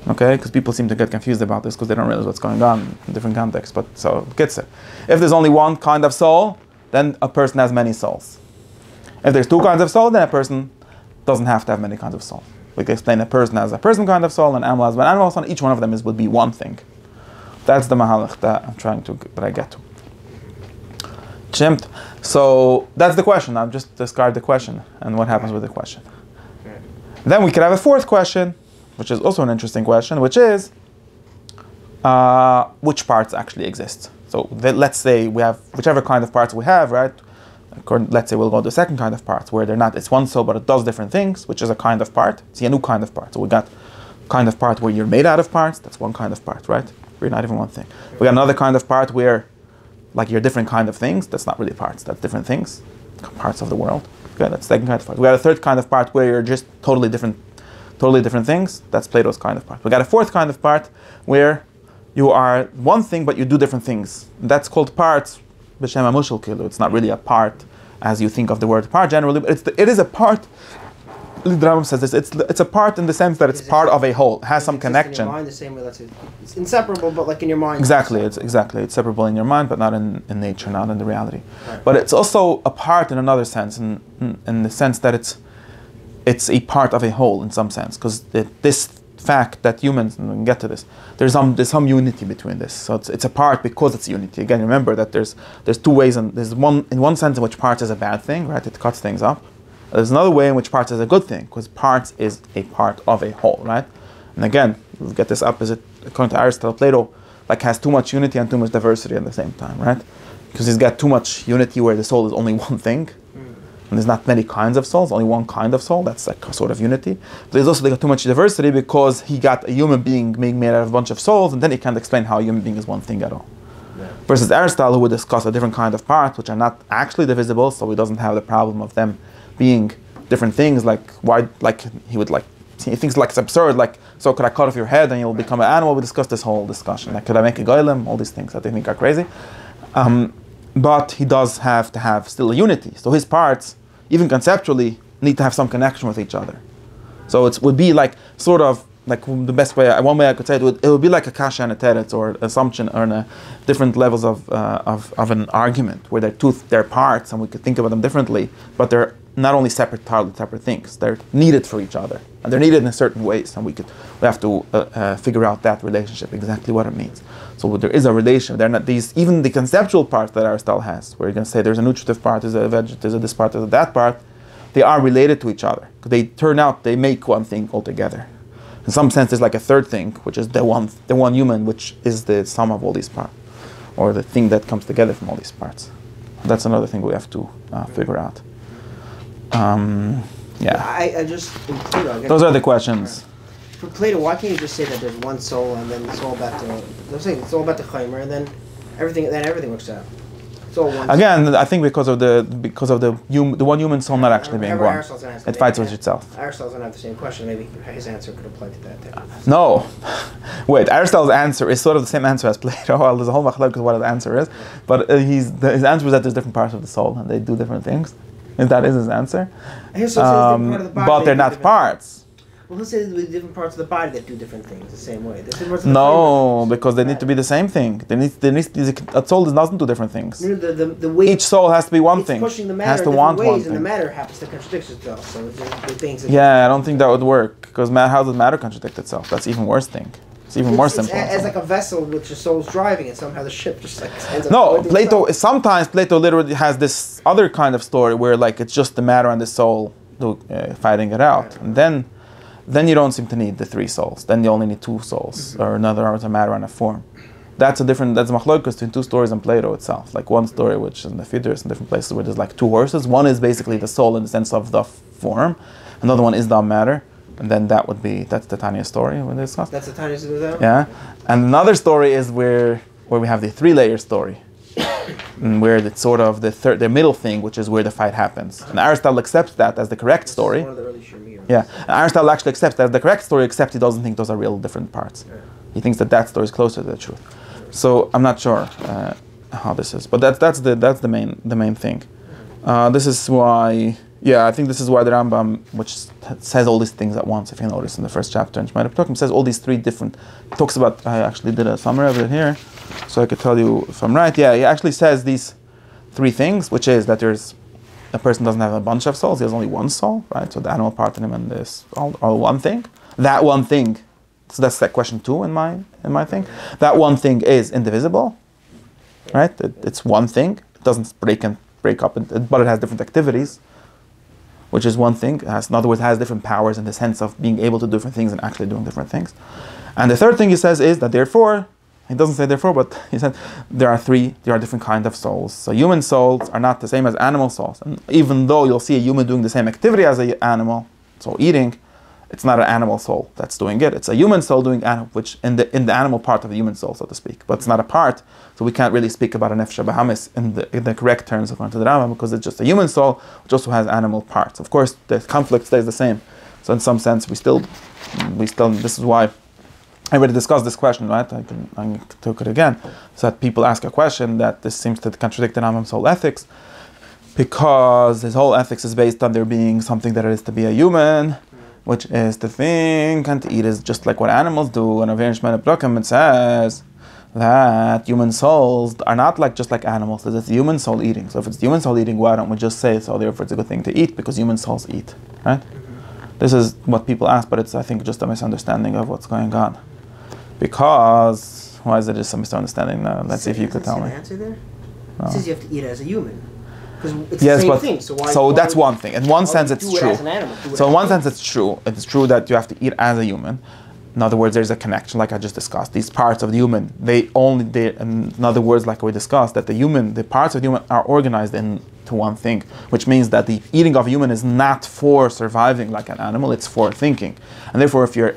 Okay, because people seem to get confused about this because they don't realize what's going on in different contexts. But so gets it. If there's only one kind of soul, then a person has many souls. If there's two kinds of soul, then a person doesn't have to have many kinds of soul. We can explain a person has a person kind of soul, an animal has an animal soul. Each one of them would be one thing. That's the mahalach that I get to. Chimt. So that's the question. I've just described the question and what happens with the question. Then we could have a fourth question, which is also an interesting question, which is which parts actually exist. So let's say we have whichever kind of parts we have, right? Let's say we'll go to the second kind of parts where they're not, it's one soul but it does different things, which is a kind of part. It's a new kind of part. So we got kind of part where you're made out of parts, that's one kind of part, right? We're not even one thing. We got another kind of part where like you're different kind of things, that's not really parts, that's different things, parts of the world. Okay, that's the second kind of part. We got a third kind of part where you're just totally different things, that's Plato's kind of part. We got a fourth kind of part where you are one thing but you do different things. That's called parts. B'Shem HaMushal Kilu. It's not really a part as you think of the word part generally, but it is a part. The Rambam says this. It's a part in the sense that it's part of a whole. It has some connection. In your mind, the same way it's inseparable, but like in your mind. Exactly. It's separable in your mind, but not in nature, not in the reality. Right. But it's also a part in another sense, in the sense that it's a part of a whole in some sense, because this fact that humans, and we can get to this, there's some unity between this. So it's a part because it's unity. Again, remember that there's two ways, and there's one sense in which parts is a bad thing, right? It cuts things up. There's another way in which parts is a good thing, because parts is a part of a whole, right? And again, we get this opposite according to Aristotle. Plato like has too much unity and too much diversity at the same time, right? Because he's got too much unity where the soul is only one thing. And there's not many kinds of souls, only one kind of soul. That's like a sort of unity. But there's also got too much diversity because he got a human being being made out of a bunch of souls, and then he can't explain how a human being is one thing at all. Yeah. Versus Aristotle, who would discuss a different kind of parts, which are not actually divisible, so he doesn't have the problem of them being different things. Like why? Like he thinks like it's absurd. Like, so could I cut off your head and you'll become an animal? We discussed this whole discussion. Like, could I make a golem? All these things that they think are crazy. But he does have to have still a unity. So his parts, even conceptually, need to have some connection with each other. So it would be like sort of like the best way, one way I could say it would be like a kasha and a teretz, or assumption, or different levels of an argument where they're parts and we could think about them differently, but they're not only separate things. They're needed for each other, and they're needed in certain ways, and we have to figure out that relationship, exactly what it means. So there is a relation. They're not these, even the conceptual parts that Aristotle has, where you're going to say there's a nutritive part, there's a vegetative, there's a this part, there's a that part. They are related to each other. They make one thing altogether. In some sense, there's like a third thing, which is the one human, which is the sum of all these parts, or the thing that comes together from all these parts. That's another thing we have to figure out. I just in Plato, those are the questions. For Plato, why can't you just say that there's one soul and then it's all about the chaimer, and then everything works out? It's all one. Again, I think because of the one human soul not actually being one, it fights with itself. Aristotle's gonna have the same question. Maybe his answer could apply to that too. No, wait. Aristotle's answer is sort of the same answer as Plato. Well, there's a whole machlok of what the answer is, but his answer is that there's different parts of the soul and they do different things. And that is his answer. But they're not parts. Well, who says with different parts of the body that do different things the same way? No, because they need to be the same thing. A soul doesn't do different things. The way each soul has to be one thing. Pushing the matter has to in want ways, one and thing. the matter happens to contradict itself. So the things. Yeah, I don't think that would work because how does matter contradict itself? That's even worse thing. It's even more simple. As like a vessel which the soul's driving, and somehow the ship just like ends up. No, sometimes Plato literally has this other kind of story where like it's just the matter and the soul fighting it out, and then you don't seem to need the three souls. Then you only need two souls, or another matter and a form. That's machlokes between two stories in Plato itself. Like one story which in the Phaedrus in different places where there's like two horses. One is basically the soul in the sense of the form. Another one is the matter. And then that's the Tanya story we discussed. That's the Tanya story? Yeah. And another story is where we have the three-layer story. And where it's sort of the middle thing, which is where the fight happens. And Aristotle accepts that as the correct story. One of the early Shemir. Yeah. And Aristotle actually accepts that as the correct story, except he doesn't think those are real different parts. Yeah. He thinks that story is closer to the truth. So I'm not sure how this is. But that's the main thing. This is why... Yeah, I think this is why the Rambam, which says all these things at once, if you notice in the first chapter in Shemaya P'tukim, says all these three different. Talks about. I actually did a summary of it here, so I could tell you if I'm right. Yeah, he actually says these three things, which is that there's a person doesn't have a bunch of souls; he has only one soul, right? So the animal part in him and this all one thing. That one thing. So that's like question 2 in my thing. That one thing is indivisible, right? It's one thing. It doesn't break up, but it has different activities. Which is one thing. In other words, has different powers in the sense of being able to do different things and actually doing different things. And the third thing he says is that therefore, he doesn't say therefore, but he said there are different kinds of souls. So human souls are not the same as animal souls. And even though you'll see a human doing the same activity as an animal, so eating, it's not an animal soul that's doing it. It's a human soul doing which in the animal part of the human soul, so to speak. But it's not a part, so we can't really speak about a nefesh bahamis in the correct terms according to the Rambam, because it's just a human soul which also has animal parts. Of course, the conflict stays the same. So in some sense, we still. This is why I already discussed this question, right? I took it again. So that people ask a question that this seems to contradict the Rambam's whole ethics, because his whole ethics is based on there being something that it is to be a human, which is to think and to eat is just like what animals do. And over here in Shemaya P'tukim it says that human souls are not just like animals. It's human soul eating. So if it's human soul eating, why don't we just say so? Therefore, it's a good thing to eat because human souls eat, right? This is what people ask, but it's I think just a misunderstanding of what's going on. Because why is it just a misunderstanding? Let's see if you could tell me. Answer there? It says you have to eat as a human. It's yes, the same but thing. So that's one thing. In one sense, it's true. So in one sense, it's true. It's true that you have to eat as a human. In other words, there's a connection, like I just discussed. These parts of the human, in other words, like we discussed, that the parts of the human are organized into one thing, which means that the eating of a human is not for surviving like an animal; it's for thinking. And therefore, if you're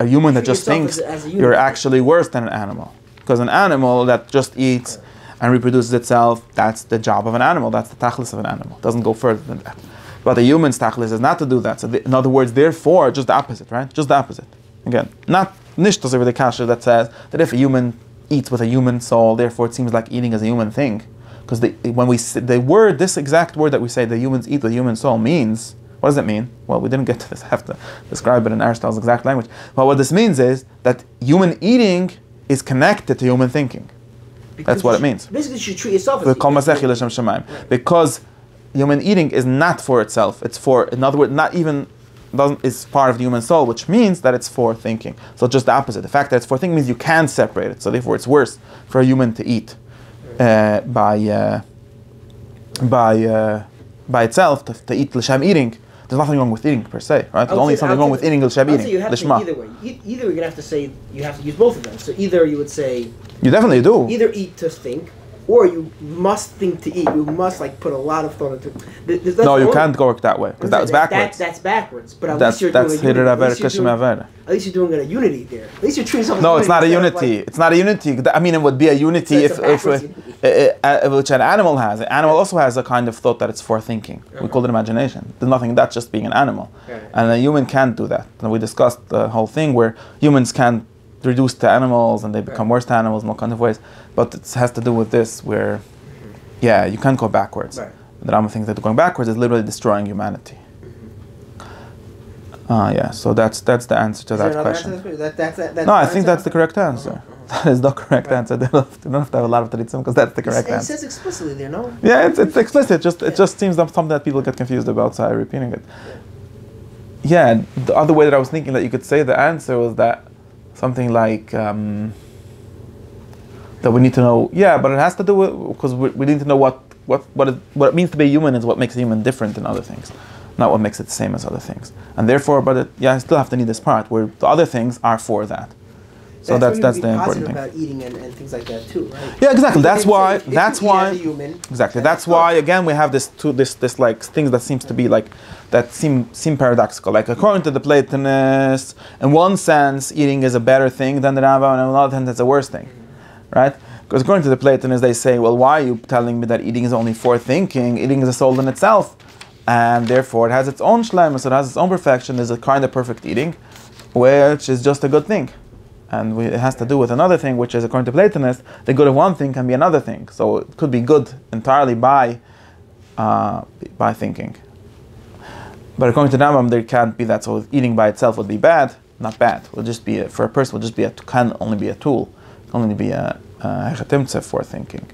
a human that just thinks, you're actually worse than an animal, because an animal that just eats and reproduces itself, that's the job of an animal. That's the tachlis of an animal. It doesn't go further than that. But the human's tachlis is not to do that. So in other words, therefore, just the opposite, right? Just the opposite. Again, not nishtos over the kasha that says that if a human eats with a human soul, therefore it seems like eating is a human thing. Because when we say this exact word that we say the humans eat with a human soul means, what does it mean? Well, we didn't get to this. I have to describe it in Aristotle's exact language. But what this means is that human eating is connected to human thinking. That's what it means. Basically, you should treat yourself as because human eating is not for itself. It's for, in other words, is part of the human soul, which means that it's for thinking. So just the opposite. The fact that it's for thinking means you can separate it. So therefore, it's worse for a human to eat by itself, to eat l'shem eating. There's nothing wrong with eating per se, right? There's only something wrong with eating l'shem eating. You have to either way. Either you're gonna have to say you have to use both of them. So either you would say you definitely do. Either eat to think, or you must think to eat. You must put a lot of thought into it. No, you can't go that way because that was backwards. That's backwards. But at least you're doing a unity. At least you're doing a unity there. At least you're treating something. No, it's not a unity. It's not a unity. I mean, it would be a unity which an animal has. An animal also has a kind of thought that it's for thinking. We call it imagination. There's nothing, that's just being an animal. And a human can't do that. And we discussed the whole thing where humans can reduce to animals and they become worse to animals in all kinds of ways. But it has to do with this where, you can't go backwards. The Rambam thinks that going backwards is literally destroying humanity. So that's the answer to that question. No, I think that's the correct answer. That is the correct answer. You don't have to have a lot of taritzim because that's the correct answer. It says explicitly there, no? Yeah, it's explicit. It just seems something that people get confused about, so I'm repeating it. Yeah, the other way that I was thinking that you could say the answer was that something like that we need to know. Yeah, but it has to do with because we need to know what it means to be human is what makes a human different than other things, not what makes it the same as other things. And therefore, I still have to need this part where the other things are for that. So that's the important thing. About eating and things like that too, right? Yeah, exactly. That's why. Exactly. That's why. Again, we have this like things that seems to be like that seem paradoxical. Like according to the Platonists, in one sense, eating is a better thing than the Rambam, and in another sense, it's a worse thing, right? Because according to the Platonists, they say, well, why are you telling me that eating is only for thinking? Eating is a soul in itself, and therefore it has its own shlemus, it has its own perfection. Is a kind of perfect eating, which is just a good thing. And it has to do with another thing, which is, according to Platonists, the good of one thing can be another thing. So it could be good entirely by thinking. But according to Rambam, there can't be that. So eating by itself would be bad, not bad. It will just be for a person. Will just be can only be a tool. It can only be a hechatimtze for thinking.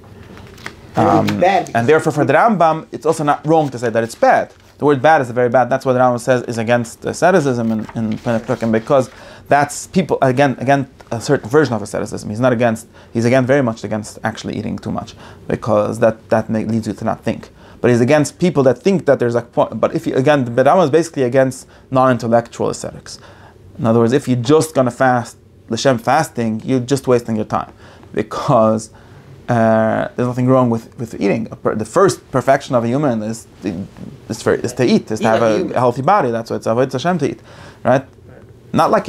And therefore, for the Rambam, it's also not wrong to say that it's bad. The word bad is very bad. That's what the Rambam says is against asceticism in Peneptukim, because that's people again a certain version of asceticism. He's again very much against actually eating too much, because that leads you to not think. But he's against people that think that there's a point. But the Rambam is basically against non-intellectual ascetics. In other words, if you're just gonna fast l'shem fasting, you're just wasting your time, because there's nothing wrong with eating. The first perfection of a human is to eat, is to have a healthy body. That's why it's avodas Hashem to eat, right? Not like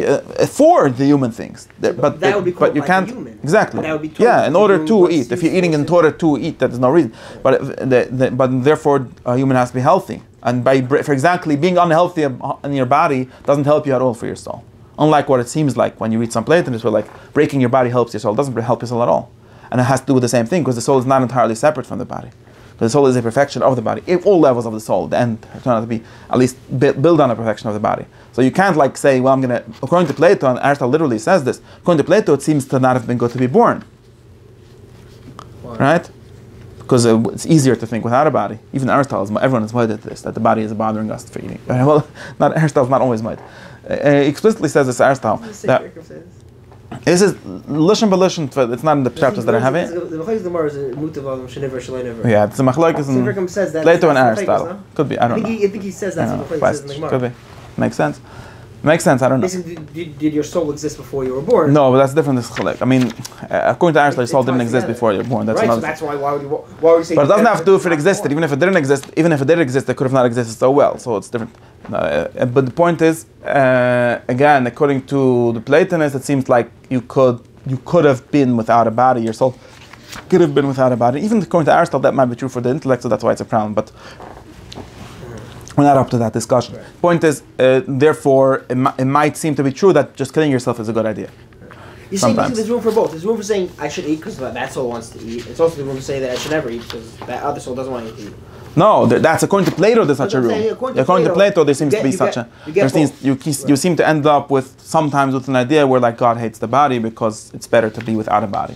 for the human things, but that would be called you like can't human. exactly. That would be in order to eat. If you're eating in order to eat, that is no reason. But therefore, a human has to be healthy, and for exactly being unhealthy in your body doesn't help you at all for your soul. Unlike what it seems like when you read some Platonists, where like breaking your body helps your soul. It doesn't help your soul at all. And it has to do with the same thing, because the soul is not entirely separate from the body. Because the soul is a perfection of the body. All levels of the soul, the end turn out to be at least build on a perfection of the body. So you can't like say, well, according to Plato, and Aristotle literally says this, according to Plato, it seems to not have been good to be born. Why? Right? Because it's easier to think without a body. Even Aristotle, everyone is made at this, that the body is bothering us for eating. Well, Aristotle's not always made. Explicitly says this Aristotle. This is Lishon b'Lishon. It's not in the chapters that I have it. The Machlokes Gemara is mutav sheniver shalei. Yeah, it's the Machlokes in Plato and Aristotle. Could be. I don't know. I think he says that's what the says in the Gemara. Could be. Makes sense. Makes sense. I don't know. Did your soul exist before you were born? No, but that's different. I mean, according to Aristotle, your soul didn't exist before you were born. That's right. Another. So that's why would you say? But it doesn't have to do if it existed. Even if it didn't exist, it could have not existed so well. So it's different. But the point is, again, according to the Platonists, it seems like you could have been without a body. Your soul could have been without a body. Even according to Aristotle, that might be true for the intellect, so that's why it's a problem. But we're not up to that discussion. Right. Point is, therefore, it might seem to be true that just killing yourself is a good idea. You're saying there's room for both. There's room for saying I should eat because that soul wants to eat. It's also the room to say that I should never eat because that other soul doesn't want to eat. No, that's according to Plato. There's such a rule. According to Plato, there seems to be such a. You seem to end up with sometimes with an idea where like God hates the body because it's better to be without a body,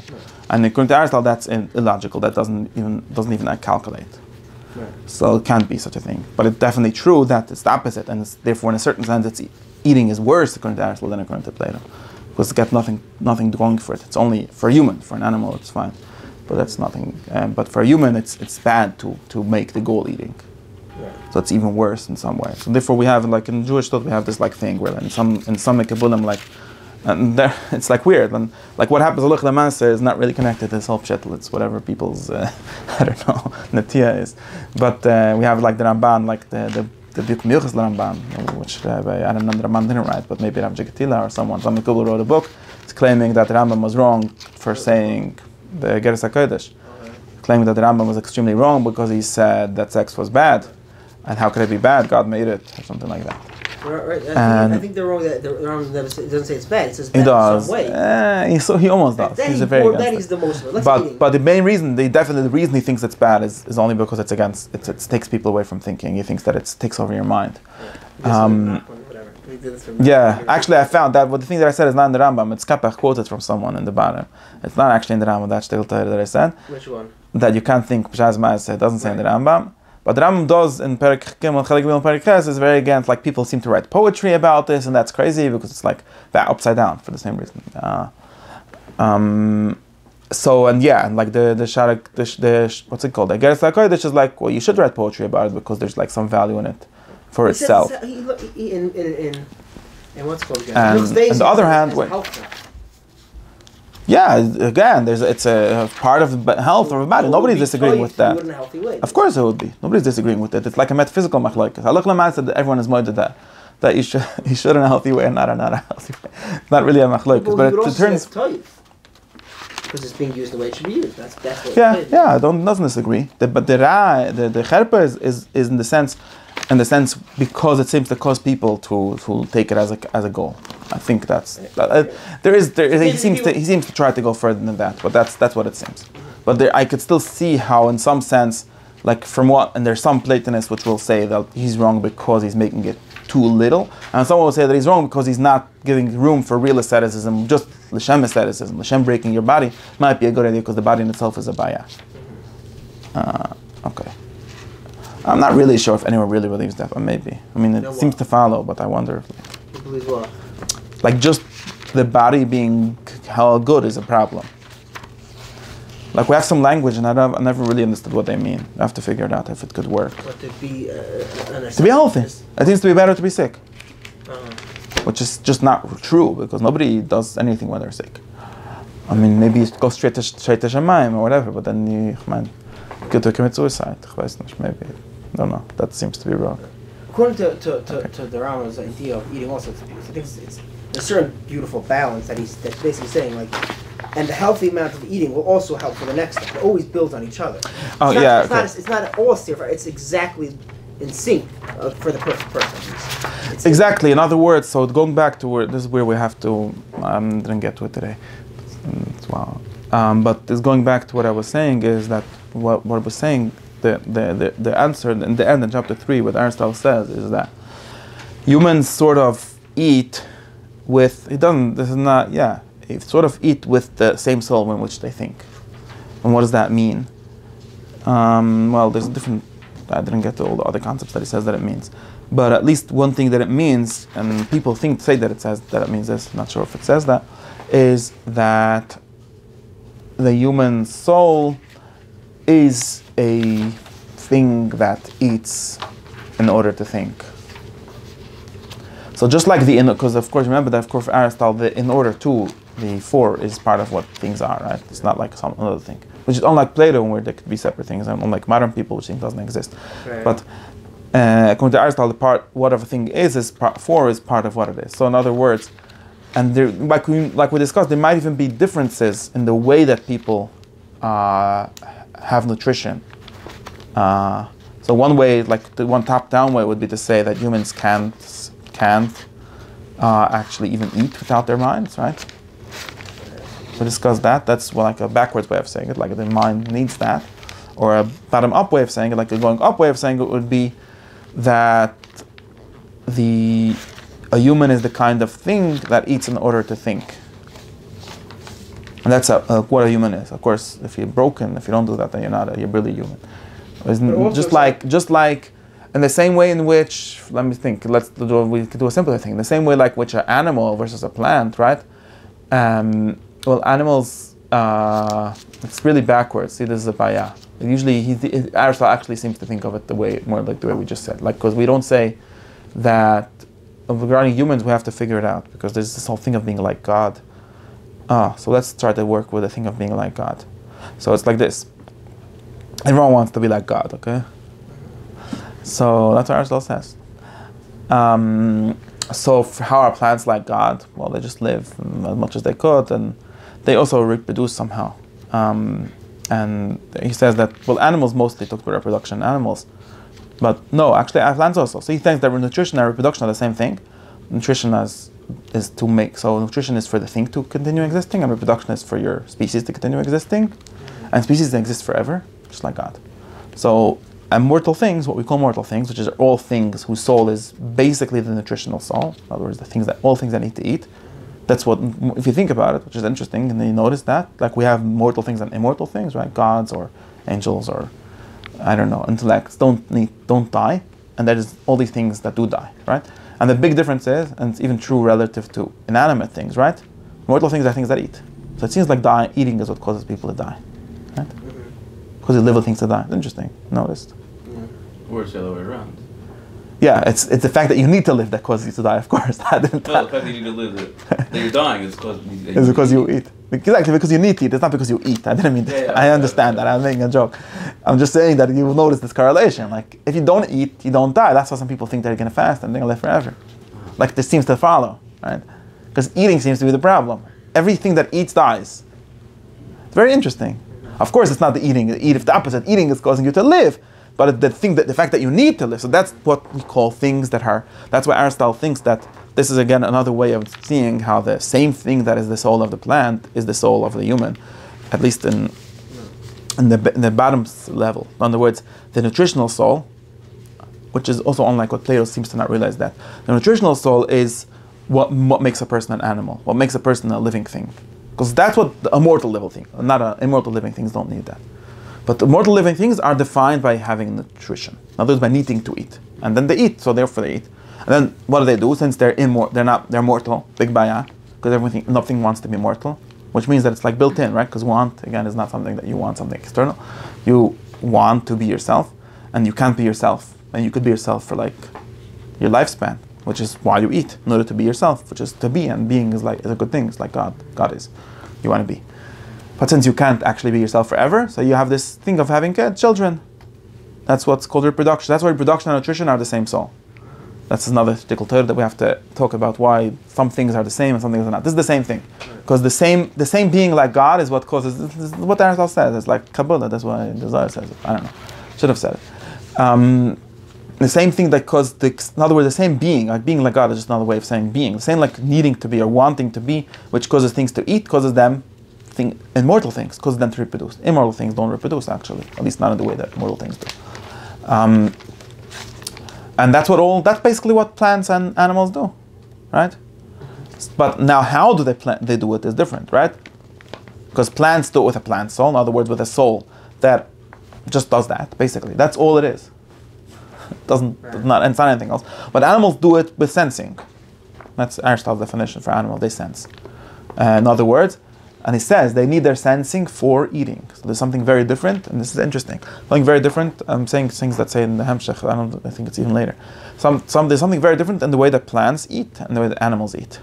and according to Aristotle, that's illogical. That doesn't even calculate. Right. So it can't be such a thing. But it's definitely true that it's the opposite, and therefore, in a certain sense, eating is worse according to Aristotle than according to Plato, because it's got nothing going for it. It's only for a human. For an animal, it's fine. But that's nothing. But for a human, it's bad to make the goal eating. Yeah. So it's even worse in some way. So therefore, we have like in Jewish thought, we have this like thing where in some mekabulim like, and there it's like weird. And like what happens to Luch is not really connected to this whole shtetl. It's whatever people's I don't know natia is. But we have like the Ramban, like the Bikum Yuchas Ramban, which I don't know the Ramban didn't write, but maybe Rav Jagatila or some Mekubal wrote a book. It's claiming that the Rambam was wrong for saying the Geras HaKodesh. claiming that the Rambam was extremely wrong because he said that sex was bad, and how could it be bad? God made it, or something like that. Right. I think they're wrong. That the Rambam doesn't say it's bad. It says bad He does. in some way. He almost does. He's a very against he's the most. But the main reason, the reason he thinks it's bad is only because it's against. It takes people away from thinking. He thinks that it takes over your mind. Yeah, actually, I found that. But the thing that I said is not in the Rambam. It's Kapach quoted from someone in the bottom. It's not actually in the Rambam. That's the that I said. Which one? That you can't think Pshaz Ma'aseh. It doesn't say in the Rambam. But the Rambam does in Perek Gimel, Chelik Gimel, Perek Ches is very against. Like people seem to write poetry about this, and that's crazy because it's like that upside down for the same reason. So and like the Sharak, the what's it called? The Geras HaKodesh is like, well, you should write poetry about it because there's like some value in it for itself. In what's called? And on the other hand, yeah, again, it's a part of the health of a body. Nobody's disagreeing with that. In a healthy way. Of course it would be. Nobody's disagreeing with it. It's like a metaphysical machlokes. Halach l'maaseh said that everyone is moided that you should in a healthy way and not in a healthy way. It's not really a machlokes, but it turns. Because it's being used the way it should be used. That's what I doesn't disagree. But the cherpa is in the sense because it seems to cause people to take it as a goal. I think that's he seems to try to go further than that, but that's what it seems. But I could still see how, in some sense, like and there's some Platonists which will say that he's wrong because he's making it too little, and someone will say that he's wrong because he's not giving room for real asceticism, just l'shem asceticism, l'shem breaking your body might be a good idea because the body in itself is a baya. Okay. I'm not really sure if anyone really believes that, but maybe. I mean, it seems to follow, but I wonder. You believe what? Like just the body being hell good is a problem. Like we have some language, and I never really understood what they mean. I have to figure it out if it could work. But to be healthy, it seems to be better to be sick, which is just not true because nobody does anything when they're sick. I mean, maybe you go straight to Shemaim or whatever, but then you could commit suicide. Maybe I don't know. That seems to be wrong. According to the Rambam's idea of eating also, I think it's a certain beautiful balance that's basically saying like, and the healthy amount of eating will also help for the next step. It always builds on each other. It's not at all different. It's exactly in sync for the perfect person. Exactly. In other words, so going back to where this is where we have to. Didn't get to it today. Wow. But it's going back to what I was saying is that what I was saying. The answer in the end in chapter 3, what Aristotle says is that humans sort of eat with sort of eat with the same soul in which they think. And what does that mean? Well, there's different. I didn't get to all the other concepts that he says that it means, but at least one thing that it means, and people say that it says that it means this. I'm not sure if it says that, is that the human soul is a thing that eats in order to think. So just like because of course remember that of course for Aristotle the in order to the four is part of what things are, right? It's not like some other thing, which is unlike Plato where there could be separate things, and unlike modern people which think doesn't exist. Right. But according to Aristotle, whatever thing is four is part of what it is. So in other words, and there, like we discussed, there might even be differences in the way that people have nutrition. So one way, like the one top-down way, would be to say that humans can't actually even eat without their minds, right? We discussed that. That's like a backwards way of saying it, like the mind needs that. Or a bottom-up way of saying it, like a going-up way of saying it, would be that a human is the kind of thing that eats in order to think. And that's what a human is. Of course, if you're broken, if you don't do that, then you're really human. Just like in the same way in which, let me think, we could do a simpler thing. The same way like which an animal versus a plant, right? Well, animals, it's really backwards. See, this is a baya. Usually, Aristotle actually seems to think of it more like the way we just said. Like, because we don't say that regarding humans, we have to figure it out because there's this whole thing of being like God. So let's try to work with the thing of being like God. So it's like this. Everyone wants to be like God, okay? So that's what Aristotle says. So how are plants like God? Well, they just live as much as they could, and they also reproduce somehow. And he says that, well, animals mostly talk about reproduction, animals. But no, actually, plants also. So he thinks that nutrition and reproduction are the same thing. Nutrition is to make, so nutrition is for the thing to continue existing, and reproduction is for your species to continue existing. And species exist forever, just like God. So, and mortal things, what we call mortal things, which is all things whose soul is basically the nutritional soul, in other words, all things that need to eat. That's what, if you think about it, which is interesting, and then you notice that, like we have mortal things and immortal things, right? Gods or angels or, I don't know, intellects don't die, and there is all these things that do die, right? And the big difference is, and it's even true relative to inanimate things, right? Mortal things are things that eat. So it seems like eating is what causes people to die, right? Because they live with things to die. It's interesting. Noticed? Or it's the other way around. Yeah, it's the fact that you need to live that causes you to die, of course. The fact that you need to live, that you're dying is because you eat. Exactly, because you need to eat. It's not because you eat. I didn't mean that. I understand that. I'm making a joke. I'm just saying that you will notice this correlation. Like, if you don't eat, you don't die. That's why some people think they're going to fast and they're going to live forever. Like, this seems to follow, right? Because eating seems to be the problem. Everything that eats dies. It's very interesting. Of course, it's not the eating. If the opposite, eating is causing you to live. But the fact that you need to live, so that's what we call things that are, that's why Aristotle thinks that this is again another way of seeing how the same thing that is the soul of the plant is the soul of the human, at least in the bottom level. In other words, the nutritional soul, which is also unlike what Plato seems to not realize, that the nutritional soul is what makes a person an animal, what makes a person a living thing. Because that's what a mortal living thing, not immortal living things don't need that. But the mortal living things are defined by having nutrition. In other words, by needing to eat. And then they eat, so therefore they eat. And then what do? Since they're mortal, big baya, because nothing wants to be mortal, which means that it's like built in, right? Because want, again, is not something that you want, something external. You want to be yourself, and you can't be yourself. And you could be yourself for like your lifespan, which is why you eat, in order to be yourself, which is to be, and being is a good thing. It's like God is. You want to be. But since you can't actually be yourself forever, so you have this thing of having children. That's what's called reproduction. That's why reproduction and nutrition are the same soul. That's another difficult term that we have to talk about, why some things are the same and some things are not. This is the same thing. Because the same being like God is what causes, this is what Aristotle says. It's like Kabbalah, that's why Desire says it. I don't know. Should have said it. The same thing that caused, in other words, the same being, like being like God is just another way of saying being. The same like needing to be or wanting to be, which causes things to eat, causes them immortal things, causes them to reproduce. Immortal things don't reproduce, actually, at least not in the way that mortal things do. And that's basically what plants and animals do, right? But now how do they do it is different, right? Because plants do it with a plant soul, in other words, with a soul that just does that, basically. That's all it is. It's not anything else. But animals do it with sensing. That's Aristotle's definition for animal, they sense. In other words, and he says they need their sensing for eating. So there's something very different, and this is interesting. Something very different. I'm saying things that say in the Hemshech. I think it's even later. There's something very different in the way that plants eat and the way that animals eat.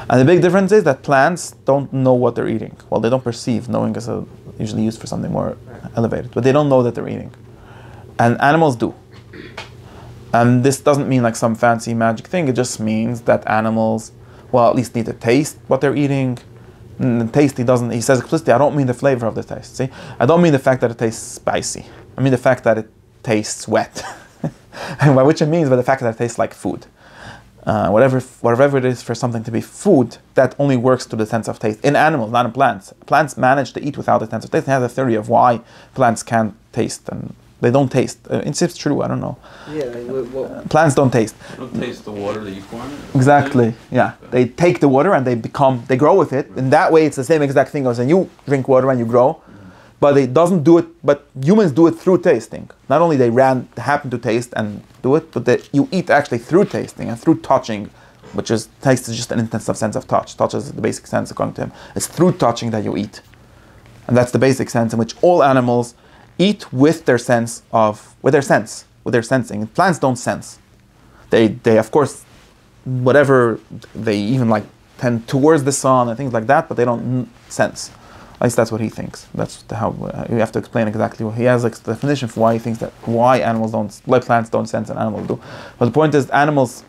And the big difference is that plants don't know what they're eating. Well, they don't perceive. Knowing is usually used for something more elevated, but they don't know that they're eating. And animals do. And this doesn't mean like some fancy magic thing. It just means that animals, well, at least need to taste what they're eating. And taste, he says explicitly, I don't mean the flavor of the taste. See, I don't mean the fact that it tastes spicy. I mean the fact that it tastes wet. And by which it means by the fact that it tastes like food. Whatever it is for something to be food, that only works to the sense of taste. In animals, not in plants. Plants manage to eat without the sense of taste. They have a theory of why plants can't taste, and they don't taste. It's true, I don't know. Yeah, plants don't taste. They don't taste the water that you pour in it? Exactly, yeah. They take the water and they grow with it. In that way, it's the same exact thing as when you drink water and you grow. But it doesn't do it, but humans do it through tasting. Not only they happen to taste and do it, but you eat actually through tasting and through touching, which is, taste is just an intensive sense of touch. Touch is the basic sense according to him. It's through touching that you eat. And that's the basic sense in which all animals eat with their sensing. Plants don't sense. They of course, whatever, they even like tend towards the sun and things like that, but they don't sense. At least that's what he thinks. That's how you have to explain exactly what he has like the definition for why he thinks that why plants don't sense and animals do. But the point is, animals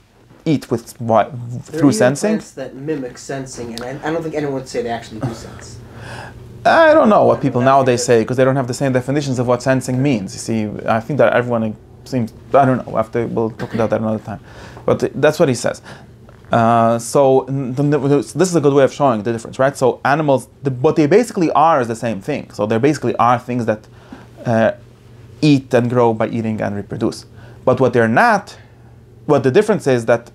eat through sensing. Plants that mimic sensing, and I don't think anyone would say they actually do sense. I don't know what people nowadays say because they don't have the same definitions of what sensing means. You see, I think that everyone seems, I don't know, we'll talk about that another time. But that's what he says. This is a good way of showing the difference, right? So animals, what they basically are is the same thing. So they basically are things that eat and grow by eating and reproduce. But what they're not, what the difference is that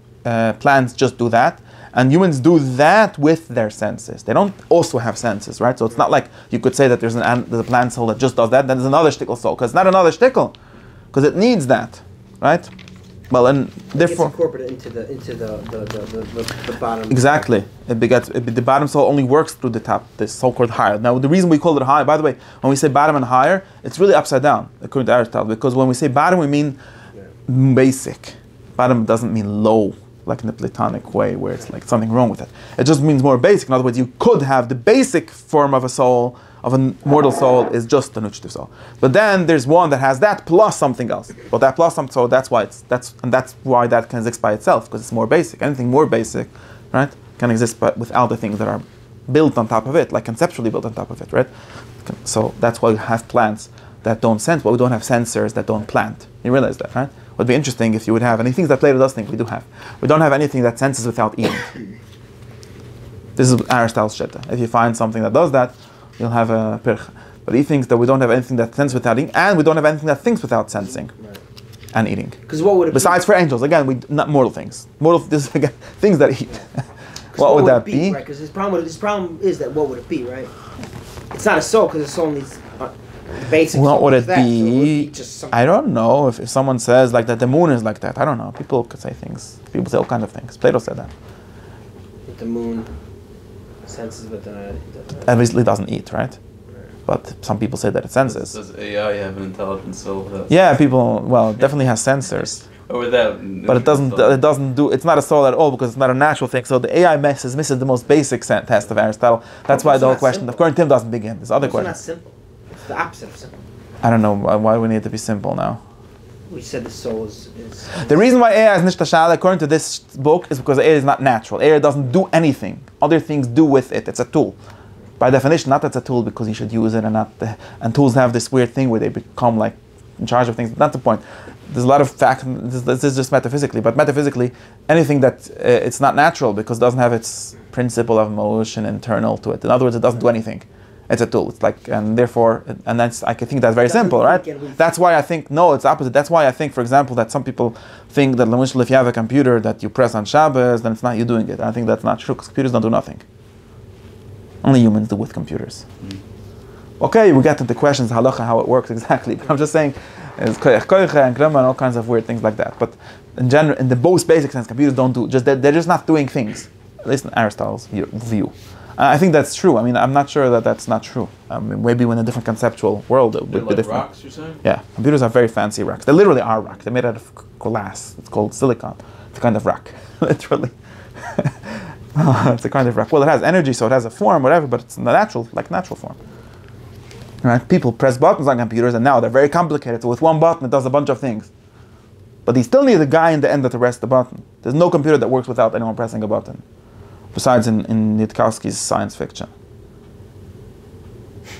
plants just do that, and humans do that with their senses. They don't also have senses, right? So it's not like you could say that there's a plant soul that just does that, then there's another shtickle soul, because it's not another shtickle, because it needs that, right? Well, and therefore it's incorporated into the bottom. Exactly. The bottom soul only works through the top, this so-called higher. Now, the reason we call it higher, by the way, when we say bottom and higher, it's really upside down, according to Aristotle, because when we say bottom, we mean basic. Bottom doesn't mean low, like in the Platonic way, where it's like something wrong with it. It just means more basic. In other words, you could have the basic form of a soul, of a mortal soul, is just a nutritive soul. But then there's one that has that plus something else. But that plus something, so that's why that can exist by itself, because it's more basic. Anything more basic, right, can exist but without the things that are built on top of it, like conceptually built on top of it, right? So that's why we have plants that don't sense, but we don't have sensors that don't plant. You realize that, right? It would be interesting if you would have any things that Plato does think we do have. We don't have anything that senses without eating. This is Aristotle's Shitta. If you find something that does that, you'll have a pirch. But he thinks that we don't have anything that senses without eating, and we don't have anything that thinks without sensing and eating. Because what would it Besides for angels, again, not mortal things. This is again things that eat. What would that be? Right, because his problem is that what would it be, right? It's not a soul because the soul needs basic. What would it that, be? So I don't know. If someone says like that the moon is like that, I don't know. People could say things. People say all kinds of things. Plato said that. The moon senses, but then Obviously, it doesn't eat, right? But some people say that it senses. Does AI have an intelligent soul? Yeah, it definitely has sensors. Or without? But it doesn't do. It's not a soul at all because it's not a natural thing. So the AI misses the most basic test of Aristotle. That's why the whole question, simple. according to him, doesn't begin. There's other it's questions. not simple. It's the opposite of simple. I don't know why we need to be simple now. We said the soul is The reason why AI is nishtashal, according to this book, is because AI is not natural. AI doesn't do anything. Other things do with it. It's a tool. By definition, not that it's a tool because you should use it, and tools have this weird thing where they become like in charge of things. That's the point. There's a lot of fact. This is just metaphysically, but metaphysically, anything that it's not natural because it doesn't have its principle of motion internal to it. In other words, it doesn't do anything. It's a tool. It's like, and therefore, and that's, I think that's very simple, right? That's why I think, no, it's opposite. That's why I think, for example, that some people think that if you have a computer that you press on Shabbos, then it's not you doing it. I think that's not true because computers don't do nothing. Only humans do with computers. Okay, we get into questions, halacha, how it works exactly. But I'm just saying, it's koiche and krema and all kinds of weird things like that. But in general, in the most basic sense, computers don't do, they're just not doing things. At least in Aristotle's view. I think that's true. I mean, I'm not sure that that's not true. Maybe in a different conceptual world it would be like different. Rocks, you're saying? Yeah, computers are very fancy rocks. They literally are rocks. They're made out of glass. It's called silicon. It's a kind of rock, literally. It's a kind of rock. Well, it has energy, so it has a form, whatever, but it's natural form. Right? People press buttons on computers, and now they're very complicated. So with one button, it does a bunch of things. But you still need a guy in the end to press the button. There's no computer that works without anyone pressing a button. Besides in Nitkowski's science fiction,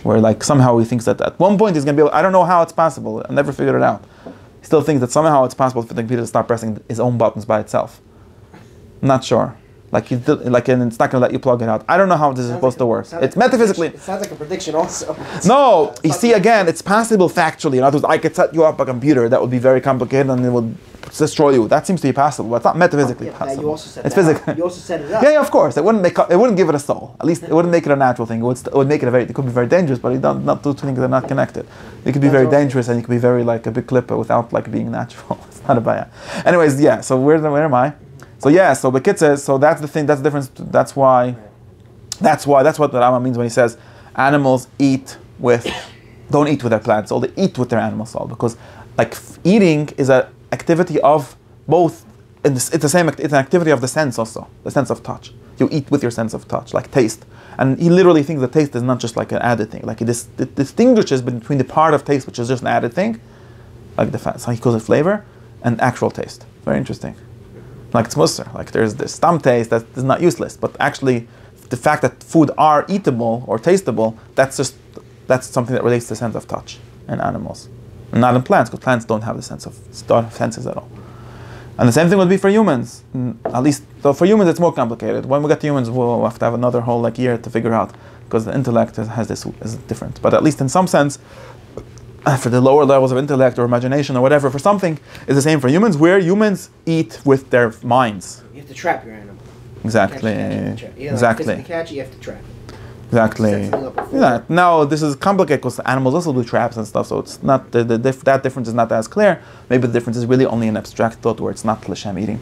where like somehow he thinks that at one point he's going to be able, I don't know how it's possible, I never figured it out. He still thinks that somehow it's possible for the computer to start pressing his own buttons by itself. I'm not sure. And it's not going to let you plug it out. I don't know how this is supposed to work. It's metaphysically. It sounds like a prediction also. No, you see again, it's possible factually. In other words, I could set you up a computer that would be very complicated and it would destroy you. That seems to be possible, but it's not metaphysically possible. You also said it's that. physical. You also set it up. Yeah, of course. It wouldn't give it a soul. At least it wouldn't make it a natural thing. It would make it it could be very dangerous, but it not two things that are not connected. It could be very dangerous and it could be very like a big clipper without like being natural. It's not a baya. Anyways, yeah. So where am I? So yeah. So the kid says. So that's the thing. That's the difference. That's what the Rama means when he says animals don't eat with their plants, so they eat with their animal soul, because like eating is an activity of both. It's an activity of the sense also, the sense of touch. You eat with your sense of touch, like taste. And he literally thinks that taste is not just like an added thing. Like it distinguishes between the part of taste, which is just an added thing, like so he calls it flavor, and actual taste. Very interesting. Like it's musar. Like there's this stam taste that is not useless, but actually the fact that food are eatable or tasteable, that's something that relates to the sense of touch in animals, and not in plants, because plants don't have the senses at all. And the same thing would be for humans. At least, though for humans it's more complicated. When we get to humans, we'll have to have another whole year to figure out, because the intellect is different. But at least in some sense, for the lower levels of intellect or imagination or whatever, for something, is the same for humans, where humans eat with their minds. You have to trap your animal. Exactly. Exactly. Catch it, you have to trap it. Exactly. Yeah. Now this is complicated because animals also do traps and stuff, so it's not that difference is not as clear. Maybe the difference is really only an abstract thought where it's not l'shem eating.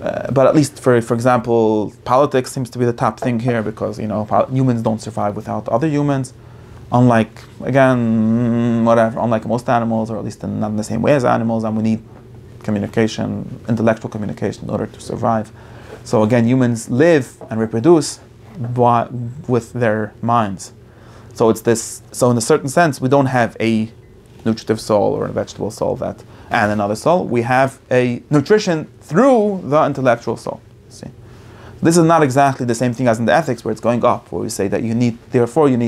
But at least for example, politics seems to be the top thing here, because humans don't survive without other humans. Unlike unlike most animals, or at least not in the same way as animals, and we need communication, intellectual communication, in order to survive. So again, humans live and reproduce with their minds. So it's this. So in a certain sense, we don't have a nutritive soul or a vegetable soul and another soul. We have a nutrition through the intellectual soul. See, this is not exactly the same thing as in the ethics, where it's going up, where we say that you need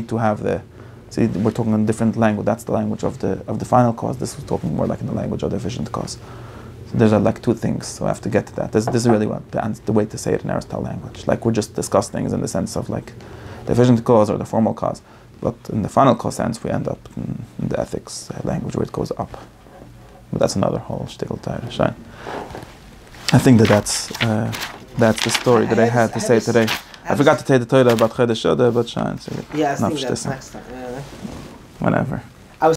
to have the. See, we're talking in a different language. That's the language of the final cause. This is talking more like in the language of the efficient cause. So there's like two things, so I have to get to that. This is really what the way to say it in Aristotle language. Like, we're just discuss things in the sense of like the efficient cause or the formal cause, but in the final cause sense, we end up in the ethics language where it goes up. But that's another whole shtickle shine. I think that's the story that I had to say today. I forgot to tell the Torah about Chedesh Shode, but shine. So yeah, I think that's next time. Whatever.